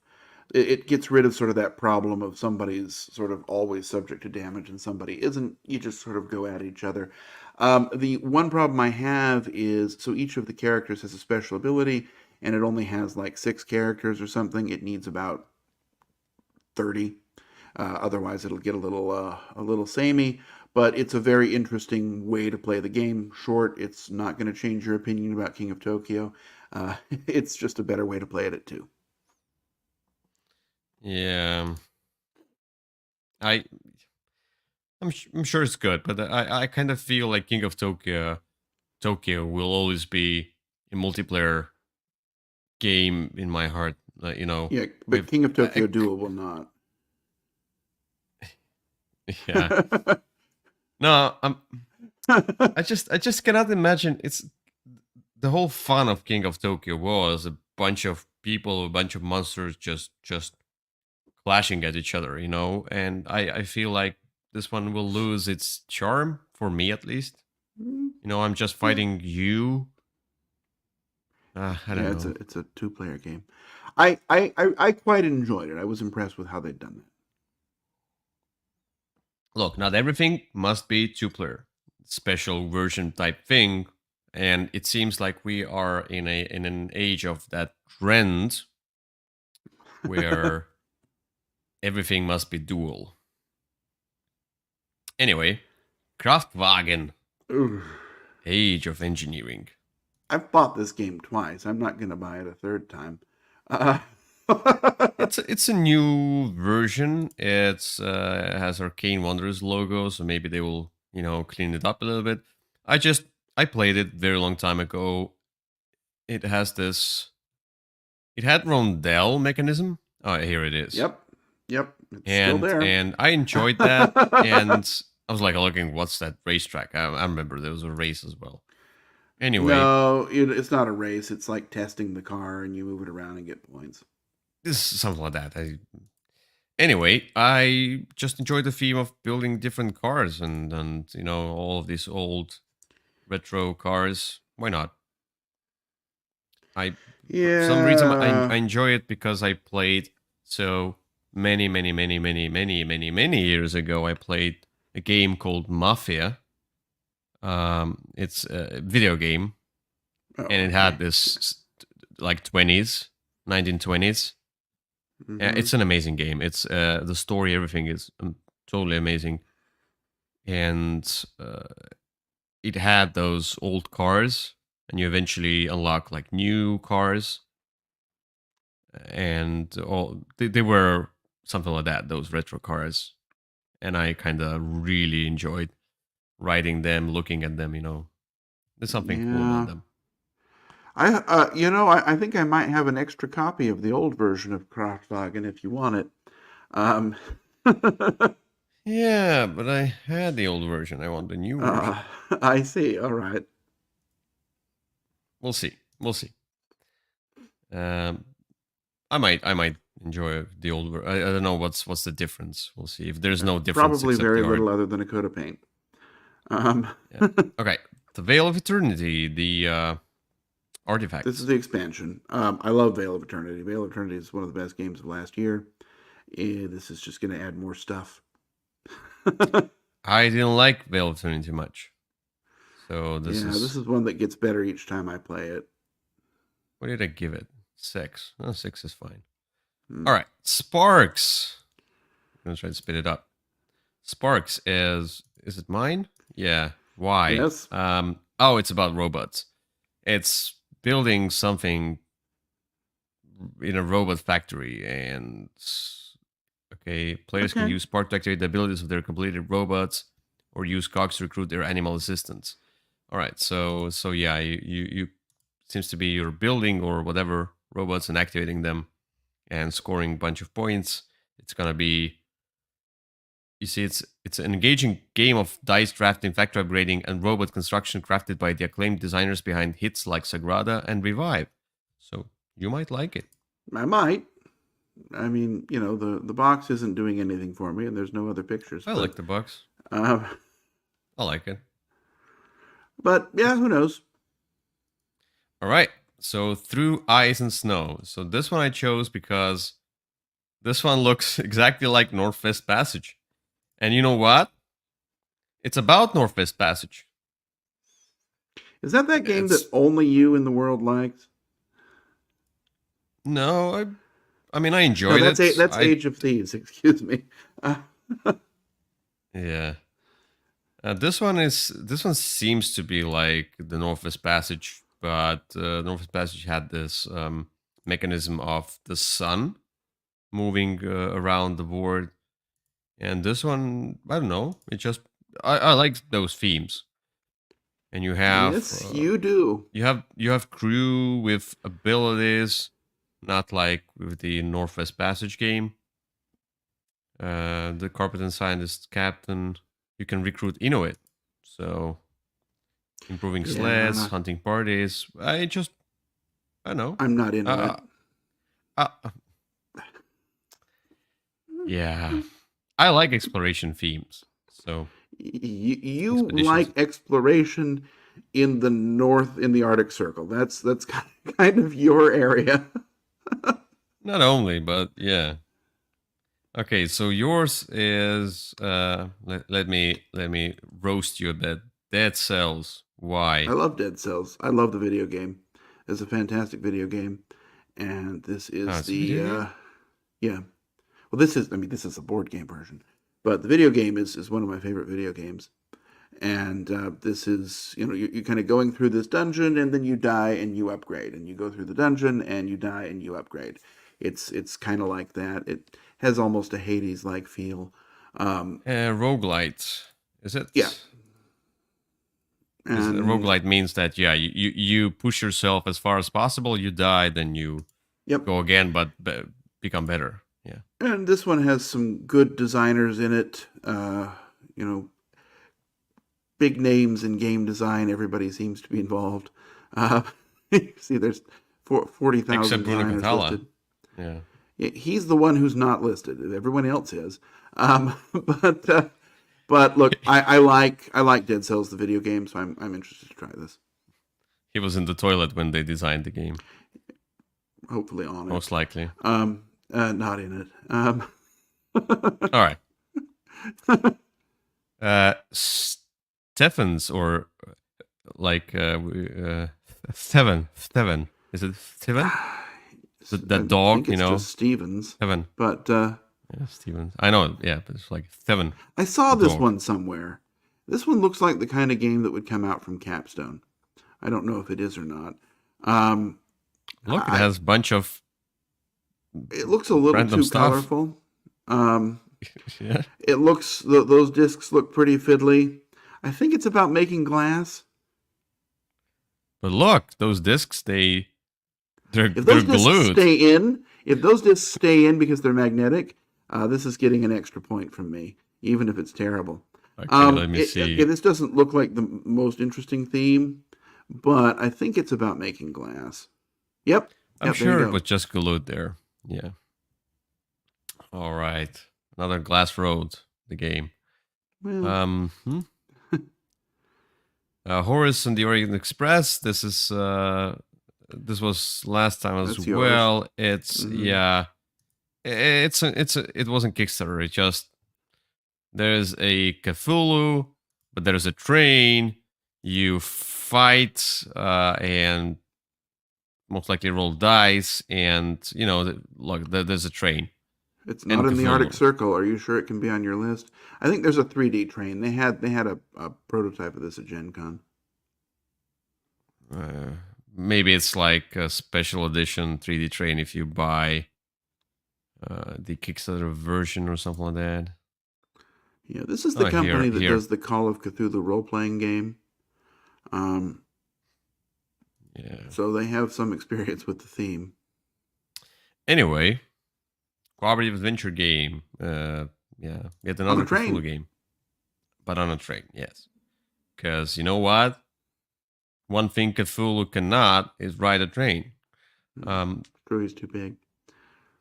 It gets rid of sort of that problem of somebody's sort of always subject to damage and somebody isn't. You just sort of go at each other. The one problem I have is so each of the characters has a special ability, and it only has like 6 characters or something. It needs about 30. Otherwise, it'll get a little samey. But it's a very interesting way to play the game. Short. It's not going to change your opinion about King of Tokyo. It's just a better way to play it too. Yeah, I I'm sure it's good, but I kind of feel like King of Tokyo will always be a multiplayer game in my heart. Yeah, but with King of Tokyo I, Duel will not. yeah. No, I just cannot imagine. It's the whole fun of King of Tokyo was a bunch of people, a bunch of monsters just clashing at each other, and I feel like this one will lose its charm for me at least. I'm just yeah, fighting you. I yeah, don't know. it's a two-player game. I quite enjoyed it. I was impressed with how they'd done Look, not everything must be two-player. Special version type thing, and it seems like we are in an age of that trend that. where everything must be dual. Anyway, Kraftwagen, Oof. Age of Engineering. I've bought this game twice. I'm not going to buy it a third time. Uh, It's a new version. It has Arcane Wonders logo, so maybe they will clean it up a little bit. I played it very long time ago. It has this. It had rondel mechanism. Oh, here it is, yep, yep, it's still and there. and I enjoyed that. And I was like looking, what's that racetrack? I remember there was a race as well. Anyway, No, it's not a race. It's like testing the car, and you move it around and get points. this is something like that. Anyway, I just enjoy the theme of building different cars and all of these old retro cars. Why not? I For some reason I Yeah. enjoy it because I played so many years ago. I played a game called Mafia. It's a video game, and Oh, it okay. had this like 20s, 1920s. Yeah, Mm-hmm. it's an amazing game. It's the story, everything is totally amazing, and it had those old cars, and you eventually unlock like new cars, and all they were something like that. Those retro cars, and I kind of really enjoyed riding them, looking at them. There's something cool about Yeah. them. I think I might have an extra copy of the old version of Kraftwagen if you want it. Um, Yeah, but I had the old version. I want the new uh, version. I see. All right. We'll see. We'll see. Um, I might enjoy the old. I don't know what's the difference. We'll see if there's no difference Probably except very the art. little other than a coat of paint. Um, Yeah. Okay. The Veil of Eternity, the this is artifacts. the expansion. I love Veil of Eternity. Veil of Eternity is one of the best games of last year. This is just going to add more stuff. I didn't like Veil of Eternity too much, so this Yeah, this is. is one that gets better each time I play it. What did I give it? 6. Oh, 6 is fine. Hmm. All right. Sparks. I'm gonna try to spit it up. Sparks is it mine? Yeah. Why? Yes. Oh, it's about robots. It's building something in a robot factory, and okay, players can Okay. use Spark to activate the abilities of their completed robots, or use cogs to recruit their animal assistants. All right, so yeah, you seems to be you're building or whatever robots and activating them and scoring a bunch of points. It's gonna be, you see, it's an engaging game of dice drafting, factory upgrading, and robot construction crafted by the acclaimed designers behind hits like Sagrada and Revive. So you might like it. I might. I mean, the box isn't doing anything for me, and there's no other pictures. I like the box. Uh, I like it. but yeah, who knows? All right. So Through Ice and Snow. So this one I chose because this one looks exactly like Northwest Passage. And you know what? It's about Northwest Passage. Is that game It's that only you in the world likes? no, I mean I No, enjoyed that's it. that's Age of Thieves. Excuse me. Yeah. This one seems to be like the Northwest Passage, but Northwest Passage had this mechanism of the sun moving around the board, and this one, I don't know. It just I like those themes, and Yes, you do. you have crew with abilities, not like with the Northwest Passage game. The Carpet Scientist Captain, you can recruit Inuit, so improving sleds, Yeah, hunting parties. I don't know. I'm not into it. Uh, uh, uh, yeah, I like exploration themes. So You expeditions. like exploration in the north, in the Arctic Circle. That's kind of your area. Not only, but yeah. Okay, so yours is let me roast you a bit. Dead Cells. I Why? love Dead Cells. I love the video game. It's a fantastic video game, and this Oh, is it's a video game? yeah. Well, this is a board game version, but the video game is one of my favorite video games. And this is, you're kind of going through this dungeon, and then you die and you upgrade, and you go through the dungeon and you die and you upgrade. It's kind of like that. It has almost a Hades like feel. Roguelite. Is Yeah, it? Is and roguelite means that yeah, you push yourself as far as possible, you die, then you yep. go again, but become better. Yeah. And this one has some good designers in it. You know, big names in game design. Everybody seems to be involved. Uh, you see, there's 40,000 Except Bruno designers Catala. listed. Yeah. He's the one who's not listed. Everyone else is. But look, I like Dead Cells the video game, so I'm interested to try this. He was in the toilet when they designed the game. Hopefully on it. Most likely. Not in it. All right. Stephens or like Steven. Is it Steven? That I think dog, it's just Stevens. Steven. But Yeah, Stevens. I know, yeah, but it's like Steven. I saw The this dog. one somewhere. This one looks like the kind of game that would come out from Capstone. I don't know if it is or not. Look, it I, has a bunch of it looks a little random too stuff. colorful. Yeah. It looks those discs look pretty fiddly. I think it's about making glass. But look, those discs, they're If those discs glued. if those discs stay in because they're magnetic, this is getting an extra point from me, even if it's terrible. Okay, let me see. This doesn't look like the most interesting theme, but I think it's about making glass. Yep. I'm Yep, there sure you it go. was just glued there. Yeah. All right. Another Glass Road, the game. Well, Horace and the Orient Express. This was last time as That's yours. well. It's Mhm. yeah. It wasn't Kickstarter. It just there's a Cthulhu, but there's a train. You fight and most likely roll dice, and look, there's a train. It's And not in the Arctic Cthulhu. Circle. Are you sure it can be on your list? I think there's a 3D train. They had a prototype of this at Gen Con. maybe it's like a special edition 3D train if you buy the Kickstarter version or something like that. Yeah, this is the Oh, company that here. does the Call of Cthulhu role-playing game. Yeah. So they have some experience with the theme. Anyway, cooperative adventure game. Yeah, yet On a another Cthulhu train. game, but on a train. Yes, because you know what? One thing Cthulhu cannot is ride a train. Screw, he's too big.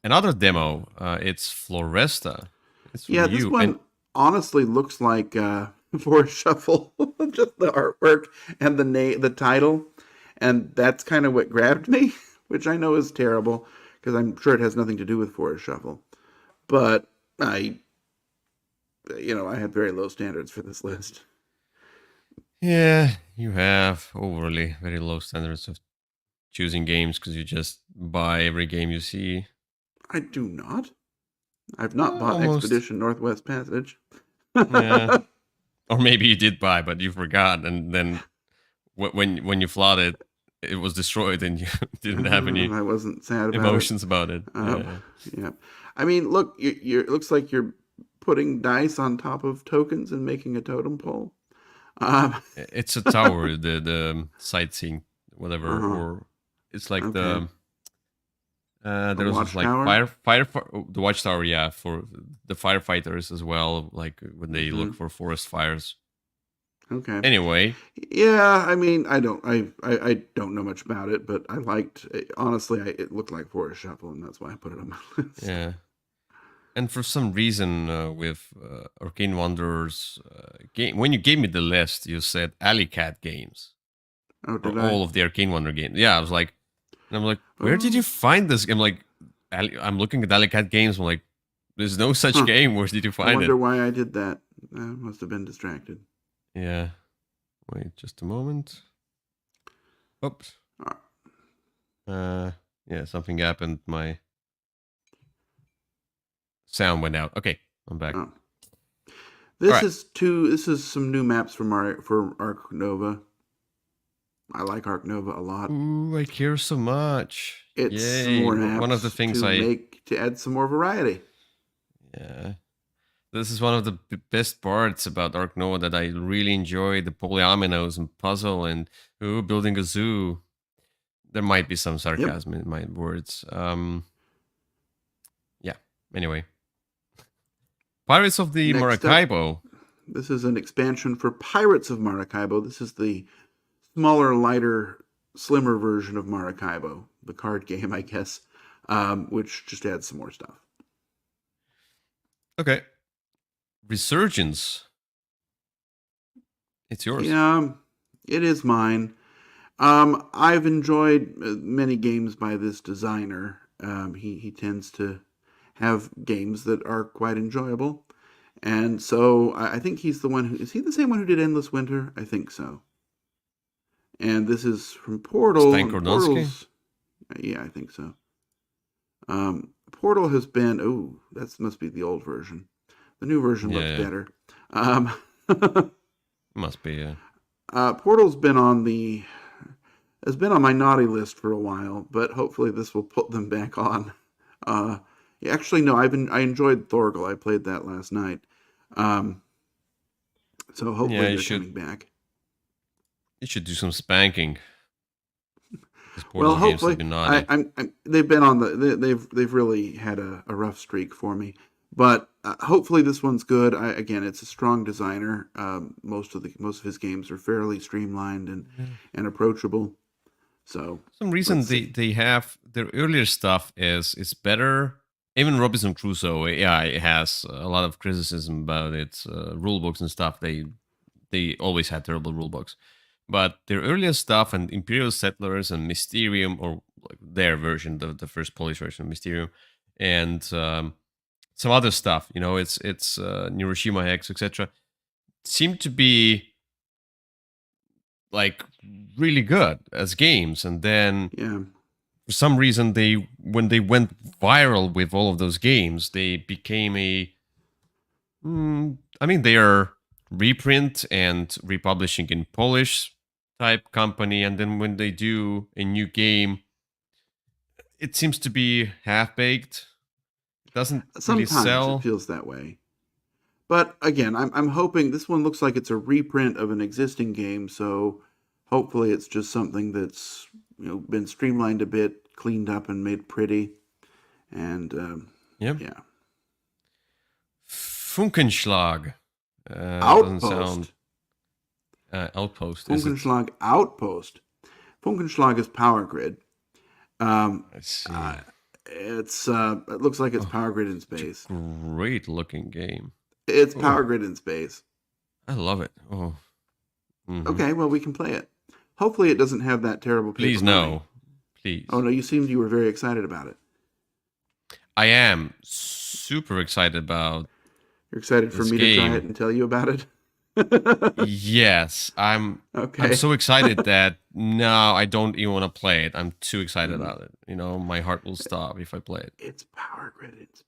Another demo. It's Floresta. It's from Yeah, this you, and one honestly looks like Forest Shuffle. Just the artwork and the title, and that's kind of what grabbed me, which I know is terrible because I'm sure it has nothing to do with Forest Shuffle. But I had very low standards for this list. yeah, you have overly very low standards of choosing games because you just buy every game you see. I do not. I've not bought Almost. Expedition Northwest Passage. Yeah, or maybe you did buy, but you forgot, and then when you fought it, it was destroyed, and you didn't have any I wasn't sad about it. emotions about it. Yeah. Yeah. I mean, look, it looks like you're putting dice on top of tokens and making a totem pole. It's a tower, the sightseeing, whatever, Uh-huh. or it's like Okay. A there was this like watchtower. the watchtower, yeah, for the firefighters as well, like when they look Hmm. for forest fires. Okay. Anyway, Yeah, I mean, I don't know much about it, but I liked honestly. It looked like Forest Shuffle, and that's why I put it on my list. yeah, and for some reason with Arcane Wonders game, when you gave me the list, you said Alley Cat games Oh, or did I? all of the Arcane Wonder games. Yeah, I was like, and I'm like, where did you Oh, find this? I'm like, I'm looking at Alley Cat games. I'm like, there's no such huh. game. Where did you I find it? wonder why I did that. I must have been distracted. Yeah. Wait, just a moment. Oops. Uh, Yeah, something happened. My sound went out. Okay, I'm back. oh. All This right. is two. This is some new maps for Arc Nova. I like Arc Nova a lot. Ooh, I care so much. It's Yay! more One of the maps things to add some more variety. yeah, this is one of the best parts about Ark Nova that I really enjoy, the polyominoes and puzzle and building a zoo. There might be some Yep. sarcasm in my words. Yeah. Anyway, Pirates of the Next up, Maracaibo. this is an expansion for Pirates of Maracaibo. This is the smaller, lighter, slimmer version of Maracaibo, the card game, I guess, which just adds some more stuff. Okay. Resurgence. It's yours. Yeah, it is mine. I've enjoyed many games by this designer. He tends to have games that are quite enjoyable, and so I think he's the one who is he the same one who did Endless Winter? I think so. And this is from Portal, Stan and Kordonski. Portal's yeah, I think so. Portal has been that must be the old version. The new version looks Yeah, better. Um, must be. Portal's has been on my naughty list for a while, but hopefully this will put them back on. Uh, actually, no, I enjoyed Thorgal. I played that last night. Um, so Yeah, hopefully you they're should. coming back. You should do some spanking. These Well, Portal games have hopefully been naughty. they've been on they've really had a rough streak for me, but hopefully this one's good. Again, it's a strong designer. Most of his games are fairly streamlined and approachable. So Some reason let's they see. have their earlier stuff is better. Even Robinson Crusoe, yeah, it has a lot of criticism about its rule books and stuff. They always had terrible rule books, but their earlier stuff and Imperial Settlers and Mysterium, or like their version, the first Polish version of Mysterium, and some other stuff. You know, it's Hiroshima Hex, etc. Seem to be like really good as games, and then Yeah, for some reason they when they went viral with all of those games, they became I mean, they are reprint and republishing in Polish, type company, and then when they do a new game, it seems to be half baked. It doesn't really Sometimes it sell. feels that way. But again, I'm hoping this one looks like it's a reprint of an existing game, so hopefully it's just something that's been streamlined a bit, cleaned up, and made pretty. And Yep. yeah, Funkenschlag. Doesn't sound. Outpost, Outpost, is it? Funkenschlag Outpost. Funkenschlag is Power Grid. Um, Let's see. it looks like it's Oh, Power Grid in it's a space. great looking game. It's Oh, Power Grid in space. I love it. Oh, hmm Okay, well we can play it. Hopefully it doesn't have that terrible paper please money. no, Oh please. no, you were very excited about it. I am super excited about You're excited for this me to try it game. and tell you about it? Yes, I'm Okay. so excited that now I don't even want to play it. I'm too excited Mm. about it. My heart will stop if I play it. It's Power Grid in space.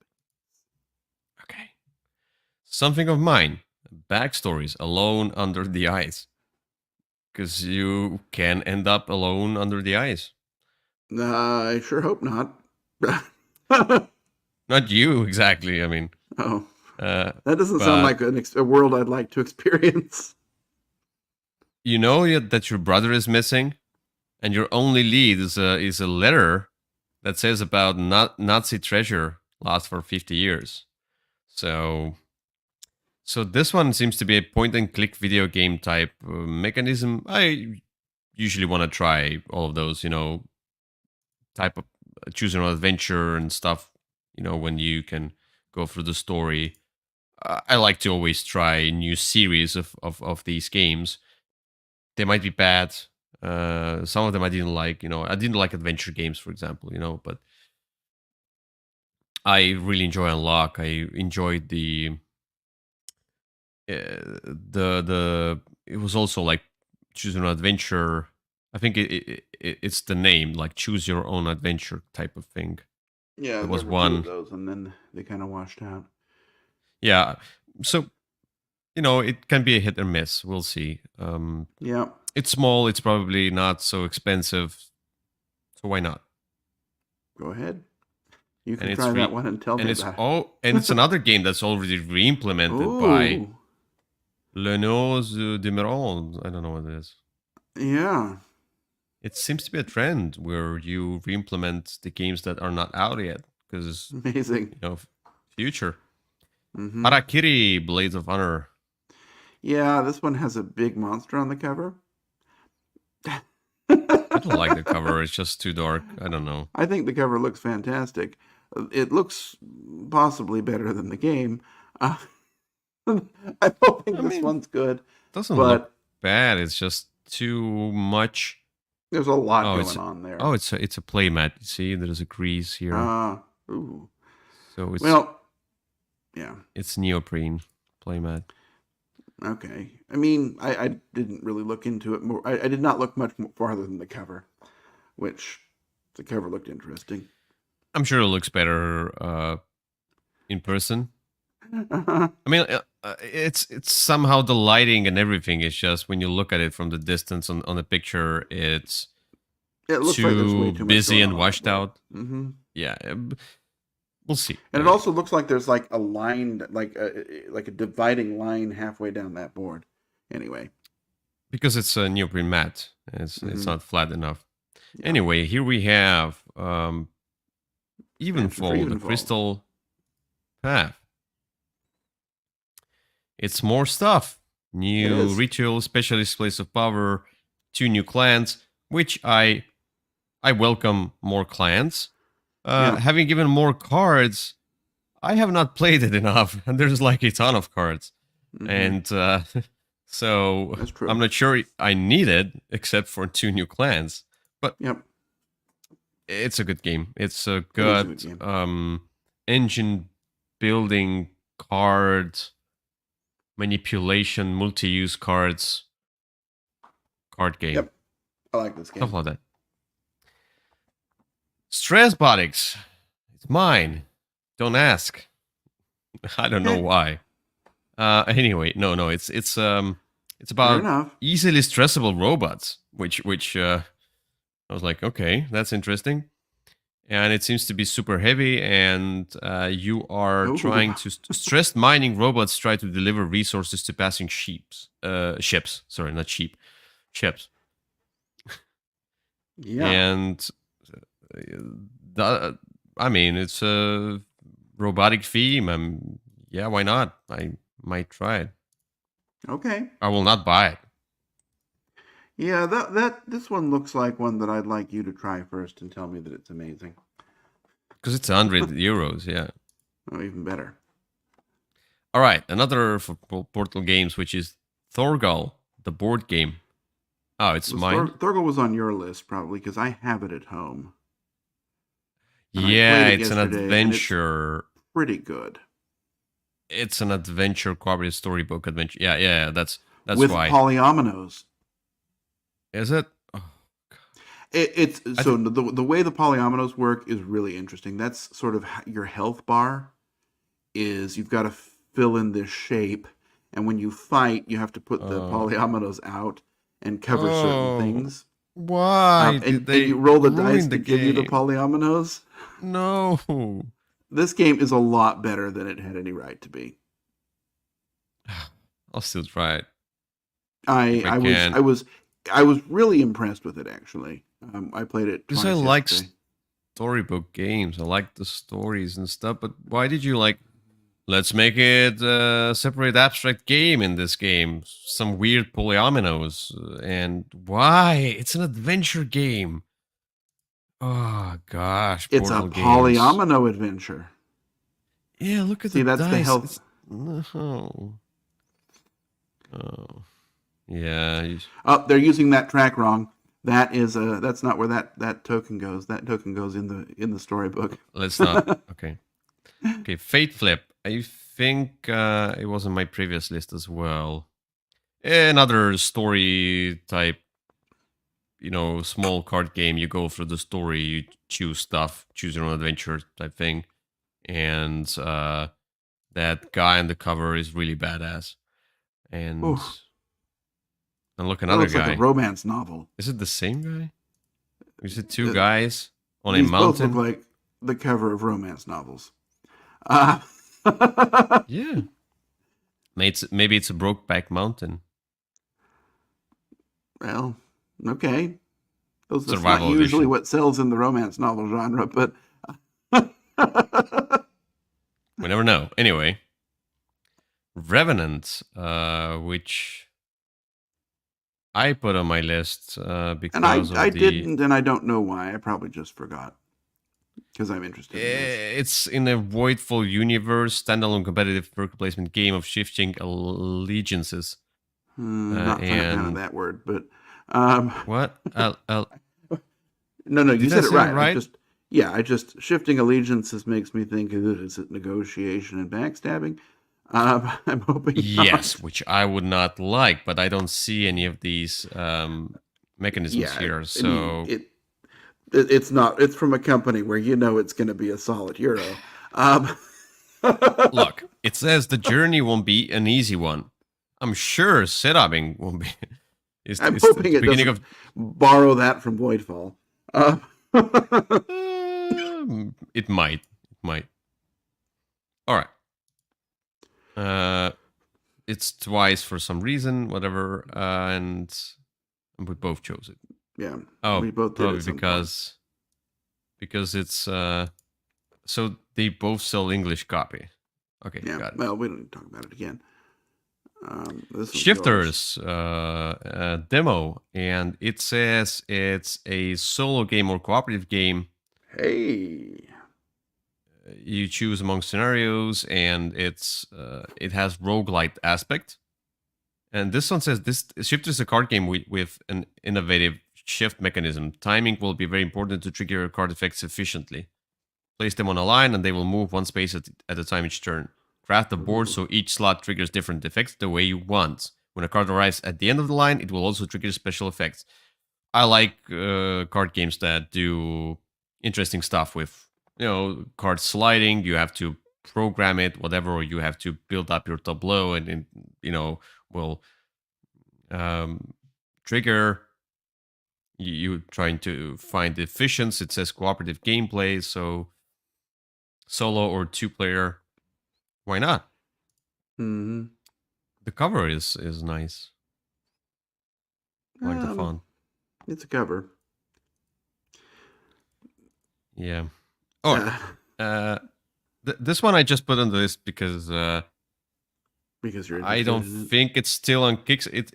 Okay. Something of mine. Backstories alone under the ice. Because you can end up alone under the ice. I sure hope not. Not you exactly. I mean, Oh, uh, that doesn't sound but like a world I'd like to experience. you know that your brother is missing, and your only lead is a letter that says about Nazi treasure lost for 50 years. So this one seems to be a point and click video game type mechanism. I usually want to try all of those, type of choose an adventure and stuff. When you can go through the story. I like to always try new series of these games. They might be bad. Some of them I didn't like. I didn't like adventure games, for example. But I really enjoy Unlock. I enjoyed the. It was also like choose an adventure. I think it's the name, like choose your own adventure type of thing. Yeah, There there was were two of one. those, and then they kind of washed out. Yeah. So it can be a hit or miss. We'll see. Yeah, It's small. It's probably not so expensive. So why not? go ahead. You And can it's try that one and tell me about and it's it. another game that's already re-implemented by Ooh, Lenos de Meron. I don't know what it is. yeah, It seems to be a trend where you re-implement the games that are not out yet because amazing. future. Hmm. Harakiri Blades of Honor. Yeah, this one has a big monster on the cover. I don't like the cover. It's just too dark. I don't know. I think the cover looks fantastic. It looks possibly better than the game. Uh, I'm hoping I this mean, one's good, it doesn't look but bad. It's just too much. there's a lot Oh, going it's on there. oh, it's a playmat. You see, there's a grease here, Ooh. so Well, yeah. it's neoprene playmat. Okay. I mean, I didn't really look into it more. I did not look much farther than the cover, which the cover looked interesting. I'm sure it looks better in person. Uh-huh. I mean, it's somehow the lighting and everything is just when you look at it from the distance on the picture, it's It looks like there's way too too much busy going and on on that washed board. out. Hmm. Yeah, we'll see. And it also looks like there's like a line, like a dividing line halfway down that board. Anyway. Because it's a neoprene mat, it's Hmm. not flat enough. Yeah. Anyway, here we have Expansion for Evenfold, the Evenfold. crystal path. It's more stuff. It New is. ritual, specialist place of power, 2 new clans, which I welcome more clans. Yeah. Having given more cards, I have not played it enough, and there's like a ton of cards, Hmm. and so That's I'm true. not sure I need it except for 2 new clans. But Yep. it's a good game. It's a It is a good good game. engine building card manipulation, multi-use cards, card game, Yep. I like this stuff game. like that. Stress Bodics, it's mine. Don't ask. I don't know Heh. why. Anyway, no, it's It's Fair about enough. easily stressable robots, which I was like, okay, that's interesting. And it seems to be super heavy, and you are Oh, trying to stressed mining robots try to deliver resources to passing ships. Sorry, not sheep, ships. yeah. And uh, I mean, it's a robotic theme. Yeah, why not? I might try it. Okay. I will not buy it Yeah, this one looks like one that I'd like you to try first and tell me that it's amazing. because it's 100 euros. Yeah. Oh, even better. All right, another for Portal Games, which is Thorgal, the board game. Oh, it's Was mine. Thorgal was on your list probably because I have it at home and I played Yeah, it it's an yesterday and it's adventure. pretty good It's an adventure cooperative storybook adventure. Yeah. That's with why. polyominoes. Is it? Oh, It's I so think. the way the polyominoes work is really interesting. That's sort of your health bar is you've got to fill in this shape, and when you fight, you have to put the Uh, polyominoes out and cover certain oh, things. why did And they you roll the dice ruin the to give you the game? polyominoes. No. This game is a lot better than it had any right to be. I'll still try it I if I I was can. I was I was really impressed with it actually. I played it Because I twice like yesterday. storybook games. I like the stories and stuff. But why did you like? Let's make it a separate abstract game in this game. Some weird polyominoes. And why? It's an adventure game. Oh gosh, It's a Portal Games. polyomino adventure. Yeah, look at the See, that's the dice. health. It's no. Oh, yeah. Oh, they're using that track wrong. That's not where that token goes. That token goes in the storybook. Let's not. Okay. Okay. Fate Flip. I think it was on my previous list as well. Another story type, small card game. You go through the story, you choose stuff, choose your own adventure type thing, and that guy on the cover is really badass. And Oh, look, that another looks like a guy. romance novel. Is it the same guy? Is it two Uh, guys on a these both look mountain? like the cover of romance novels. Uh, Yeah. Maybe it's a Brokeback Mountain. well, okay. That's not Survival usually edition. what sells in the romance novel genre, but We never know. Anyway, Revenant, which I put on my list and because I of the. didn't, and I don't know why. I probably just forgot because I'm interested in this. It's in a voidful universe, standalone competitive worker placement game of shifting allegiances. Not a fan of And that word, but um, what? no, you Did I said it say it right. right? I just shifting allegiances makes me think, is it negotiation and backstabbing? I'm hoping Yes, not. which I would not like, but I don't see any of these mechanisms Yeah, here. I mean So it's not. It's from a company where you know it's going to be a solid euro. look, it says the journey won't be an easy one. I'm sure setuping won't be. I'm Is the hoping it beginning doesn't of. borrow that from Voidfall. It might. It might. All right. Uh, it's twice for some reason, whatever, and we both chose it. Yeah, Oh, we both did probably at some point. because it's so they both sell English copy. Okay, Yeah, got it. well, we don't need to talk about it again. This was yours. Shifters demo, and it says it's a solo game or cooperative game. Hey, You choose among scenarios, and it has roguelite aspect. And this one says this Shifters is a card game with an innovative shift mechanism. Timing will be very important to trigger your card effects efficiently. Place them on a line, and they will move one space at a time each turn. Craft the board ooh, so each slot triggers different effects the way you want. When a card arrives at the end of the line, it will also trigger special effects. I like card games that do interesting stuff with, card sliding. You have to program it, whatever, or you have to build up your tableau, and will Trigger, you trying to find efficiency. It says cooperative gameplay, so solo or 2-player, why not? Mm-hmm. The cover is nice. I like the font. It's a cover. Yeah. Oh, this one I just put on the list because because you're I interested don't in it. think it's still on Kickstarter.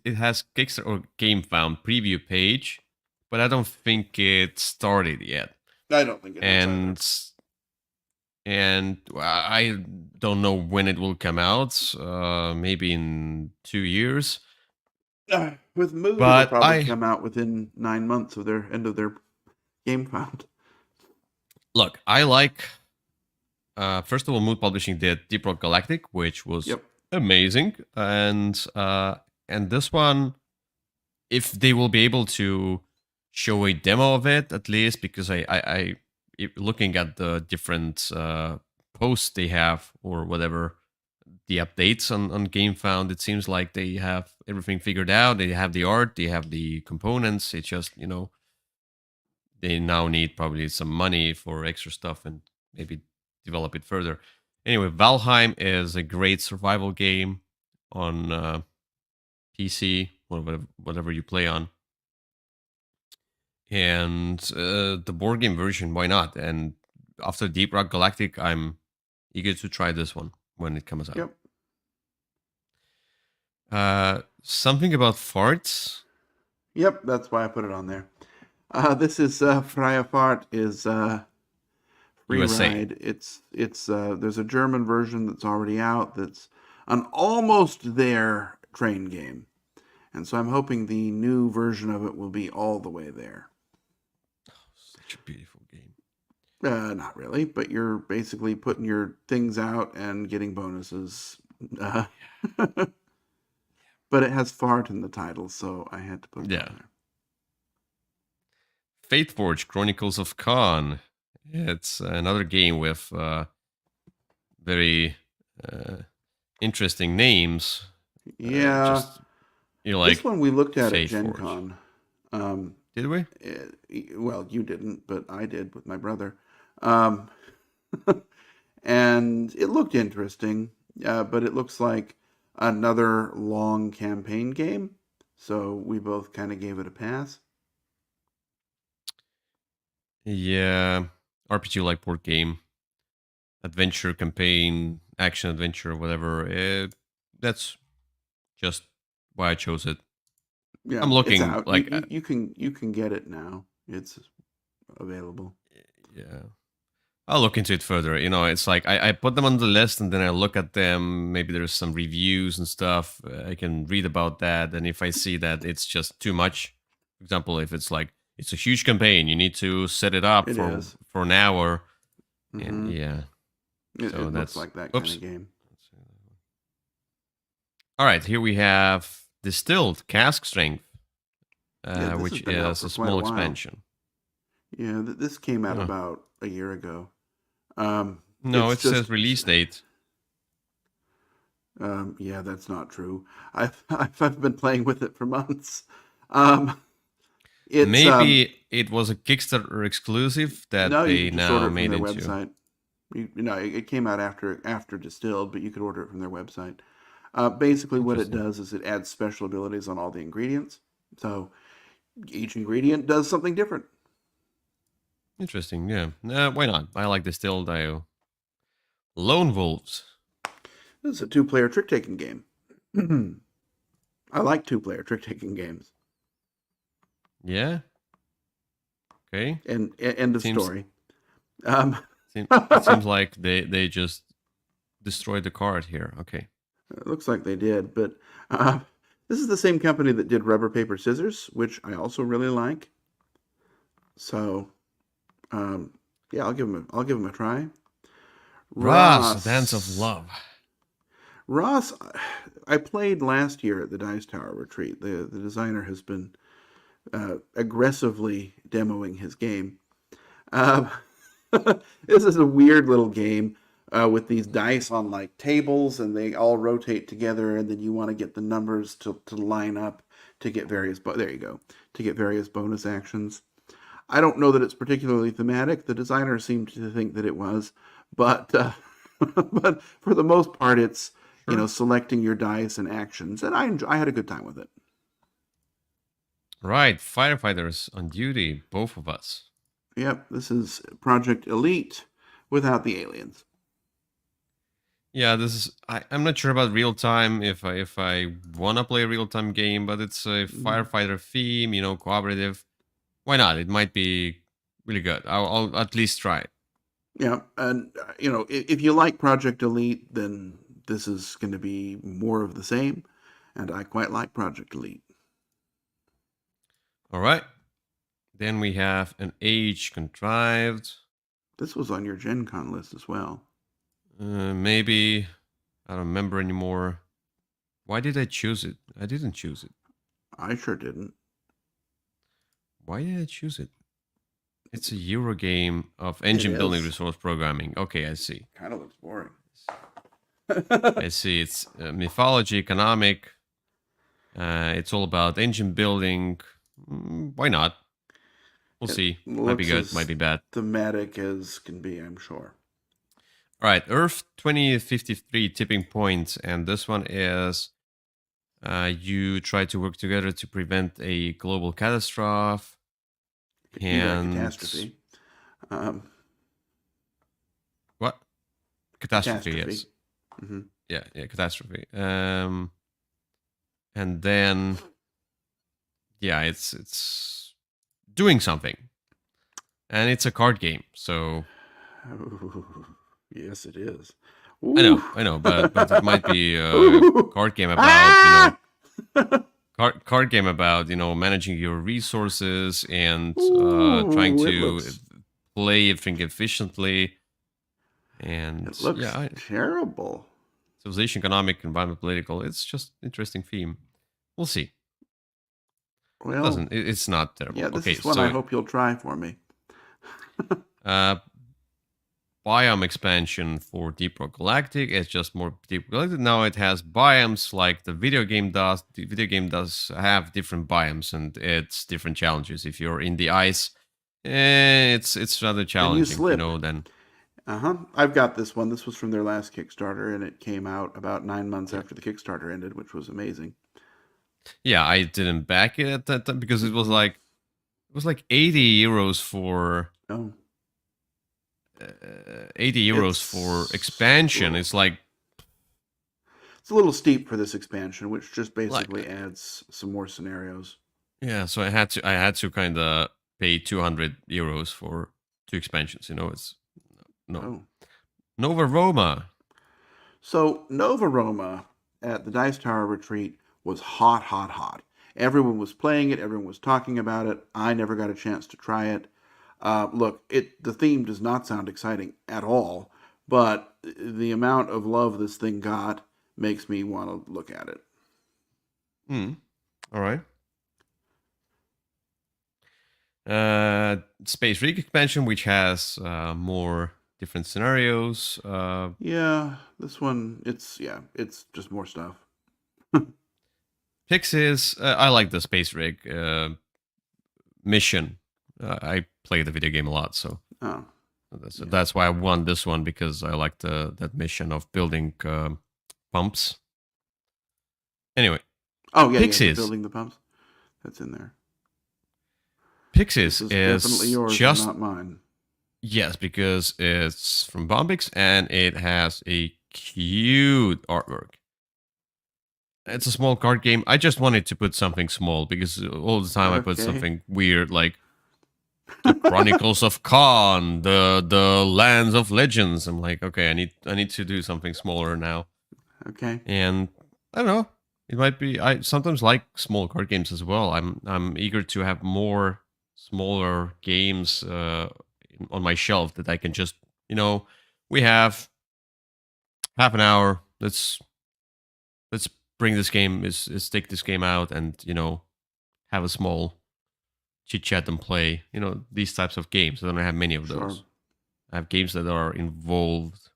It has Kickstarter or GameFound preview page, but I don't think it started yet. I don't think it has either. And I don't know when it will come out. Maybe in 2 years. With Mood, it'll But probably come out within 9 months of their end of their game found. Look, I like. First of all, Mood Publishing did Deep Rock Galactic, which was amazing, and this one, if they will be able to show a demo of it at least, because looking at the different posts they have or whatever, the updates on GameFound, it seems like they have everything figured out. They have the art, they have the components. It's just, they now need probably some money for extra stuff and maybe develop it further. Anyway, Valheim is a great survival game on PC, whatever you play on. And the board game version, why not? And after Deep Rock Galactic, I'm eager to try this one when it comes out. Yep. Something about farts. Yep, that's why I put it on there. This is Freie Fahrt is free USA. ride. It's there's a German version that's already out that's an almost there train game. And so I'm hoping the new version of it will be all the way there. Oh, such a beautiful game. Not really, but you're basically putting your things out and getting bonuses. But it has fart in the title, so I had to put it on there. Fateforge Chronicles of Khan. It's another game with very interesting names. Yeah. Like this one we looked at Gen Con. Did we? Well, you didn't, but I did with my brother. And it looked interesting, but it looks like another long campaign game. So we both kind of gave it a pass. Yeah. RPG like board game. Adventure, campaign, action adventure, whatever. That's just why I chose it. Yeah, I'm looking it's out. like you can get it now. It's available. Yeah. I'll look into it further. It's like I put them on the list and then I look at them. Maybe there's some reviews and stuff. I can read about that. And if I see that it's just too much, for example, if it's like it's a huge campaign, you need to set it up for an hour. Mm-hmm. And yeah. It looks like that kind of game. All right, here we have Distilled Cask Strength, which is a small expansion. Yeah, this came out about a year ago. No, it says release date. Yeah, that's not true. I've been playing with it for months. Maybe it was a Kickstarter exclusive that they now made their into. Website. It came out after Distilled, but you could order it from their website. Basically, what it does is it adds special abilities on all the ingredients. So each ingredient does something different. Interesting, yeah. Why not? I like Distilled. Lone Wolves. This is a 2-player trick-taking game. I like 2-player trick-taking games. Yeah. Okay. And end of story. It seems like they just destroyed the card here. Okay. It looks like they did, but this is the same company that did Rubber Paper Scissors, which I also really like. So, yeah, I'll give them a try. Ross, Dance of Love. Ross, I played last year at the Dice Tower Retreat. The designer has been aggressively demoing his game. This is a weird little game. with these dice on like tables, and they all rotate together, and then you want to get the numbers to line up to get various. There you go, to get various bonus actions. I don't know that it's particularly thematic. The designer seemed to think that it was, but but for the most part, it's Sure. selecting your dice and actions, and I had a good time with it. Right, firefighters on duty, both of us. Yep, this is Project Elite without the aliens. Yeah, this is. I'm not sure about real time if I wanna play a real time game, but it's a Mhm. firefighter theme, cooperative. Why not? It might be really good. I'll at least try it. Yeah, and if you like Project Elite, then this is going to be more of the same, and I quite like Project Elite. All right. Then we have an age contrived. This was on your Gen Con list as well. Maybe I don't remember anymore. Why did I choose it? I didn't choose it. I sure didn't. Why did I choose it? It's a Euro game of It engine building is. resource programming. Okay, I see. Kind of looks boring. I see. It's mythology, economic. It's all about engine building. Why not? We'll It see. Might be looks good. Might as be bad. thematic as can be, I'm sure. All right. Earth 2053 tipping point, and this one is you try to work together to prevent a global catastrophe. It could be that And catastrophe. Um, what? Catastrophe, yes. catastrophe. Hmm. Yeah, yeah, catastrophe. And then yeah, it's doing something. And it's a card game. So Yes, it is. I Ooh. know, but it might be a Ooh. card game about, Ah! card game about, managing your resources and trying Ooh, to play everything efficiently. And it yeah, looks terrible. civilization, economic, environment, political. It's just interesting theme. We'll see. Well, It's not terrible. yeah, this Okay, is one I so hope you'll try for me. uh, biome expansion for Deep Rock Galactic. It's just more Deep Rock Galactic. Now it has biomes like the video game does. The video game does have different biomes and it's different challenges. If you're in the ice, it's rather Then you challenging, slip. than Uh-huh. I've got this one. This was from their last Kickstarter, and it came out about 9 months yeah. after the Kickstarter ended, which was amazing. Yeah, I didn't back it at that time because Hmm. it was like 80 euros for Oh, 80 euros for expansion. It's it's a little steep for this expansion, which just like basically adds some more scenarios. yeah, so I had to kind of pay 200 euros for two expansions. It's no Oh. Nova Roma. So Nova Roma at the Dice Tower retreat was hot, hot, hot. Everyone was playing it. Everyone was talking about it. I never got a chance to try it. Look, the theme does not sound exciting at all, but the amount of love this thing got makes me want to look at it. Hmm. All right. Space Rig expansion, which has more different scenarios. Yeah, this one, it's just more stuff. Pixies. I like the Space Rig mission. I play the video game a lot, so Oh, that's yeah. that's why I won this one because I like that mission of building pumps. Anyway, Oh, yeah, yeah, the Pixies. building the pumps. That's in there. This Pixies is definitely is yours and just not mine. yes because it's from Bombix and it has a cute artwork. It's a small card game. I just wanted to put something small because all the time I put Okay. something weird like the Chronicles of Khan, the Lands of Legends. I'm like, okay, I need to do something smaller now. Okay. And I don't know. It might be. I sometimes like small card games as well. I'm eager to have more smaller games on my shelf that I can just we have half an hour. Let's bring this game is take this game out and have a small chit chat and play. These types of games. I don't have many of Sure. those. I have games that are involved.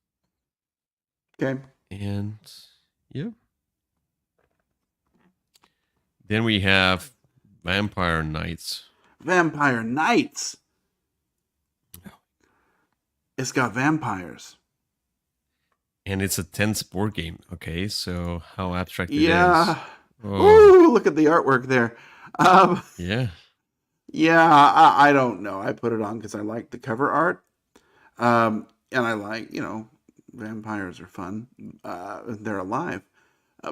Okay. And yeah. Then we have Vampire Knights. Vampire Knights. It's got vampires. And it's a tense board game. Okay, so how abstract it is. Yeah. Oh, Ooh, look at the artwork there. Um, yeah. yeah, I don't know. I put it on because I like the cover art. And I like, vampires are fun. They're alive.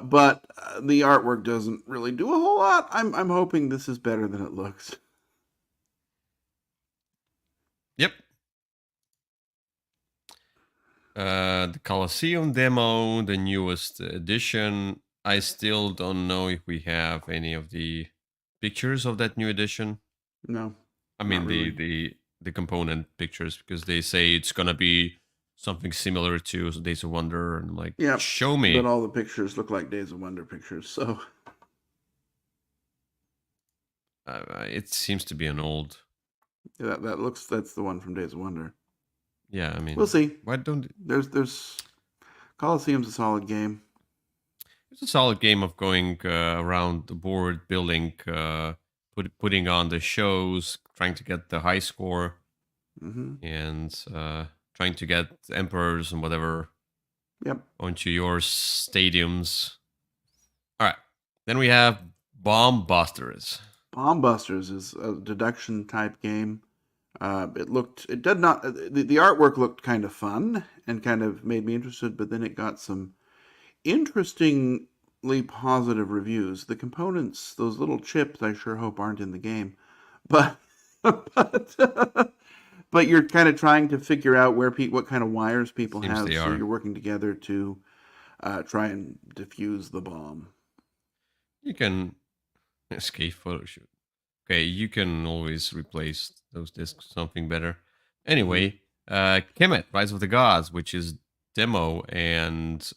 But the artwork doesn't really do a whole lot. I'm hoping this is better than it looks. Yep. The Colosseum demo, the newest edition. I still don't know if we have any of the pictures of that new edition. No, I not mean really. the component pictures, because they say it's gonna be something similar to Days of Wonder, and I'm like, Yeah, show but me. all the pictures look like Days of Wonder pictures. So It seems to be an old. that's the one from Days of Wonder. Yeah, I We'll mean, see. why don't There's Colosseum's a solid game. it's a solid game of going around the board, building, putting on the shows, trying to get the high score, Hmm. and trying to get emperors and whatever Yep. onto your stadiums. All right, then we have Bomb Busters. Bomb Busters is a deduction type game. It did not, the artwork looked kind of fun and kind of made me interested, but then it got some interestingly positive reviews. The components, those little chips, I sure hope aren't in the game, but but but you're kind of trying to figure out what kind of wires people Seems have, they so are. you're working together to try and defuse the bomb. You can escape photo shoot. Okay, you can always replace those discs with something better. Hmm. Anyway, Kemet, Rise of the Gods, which is demo, and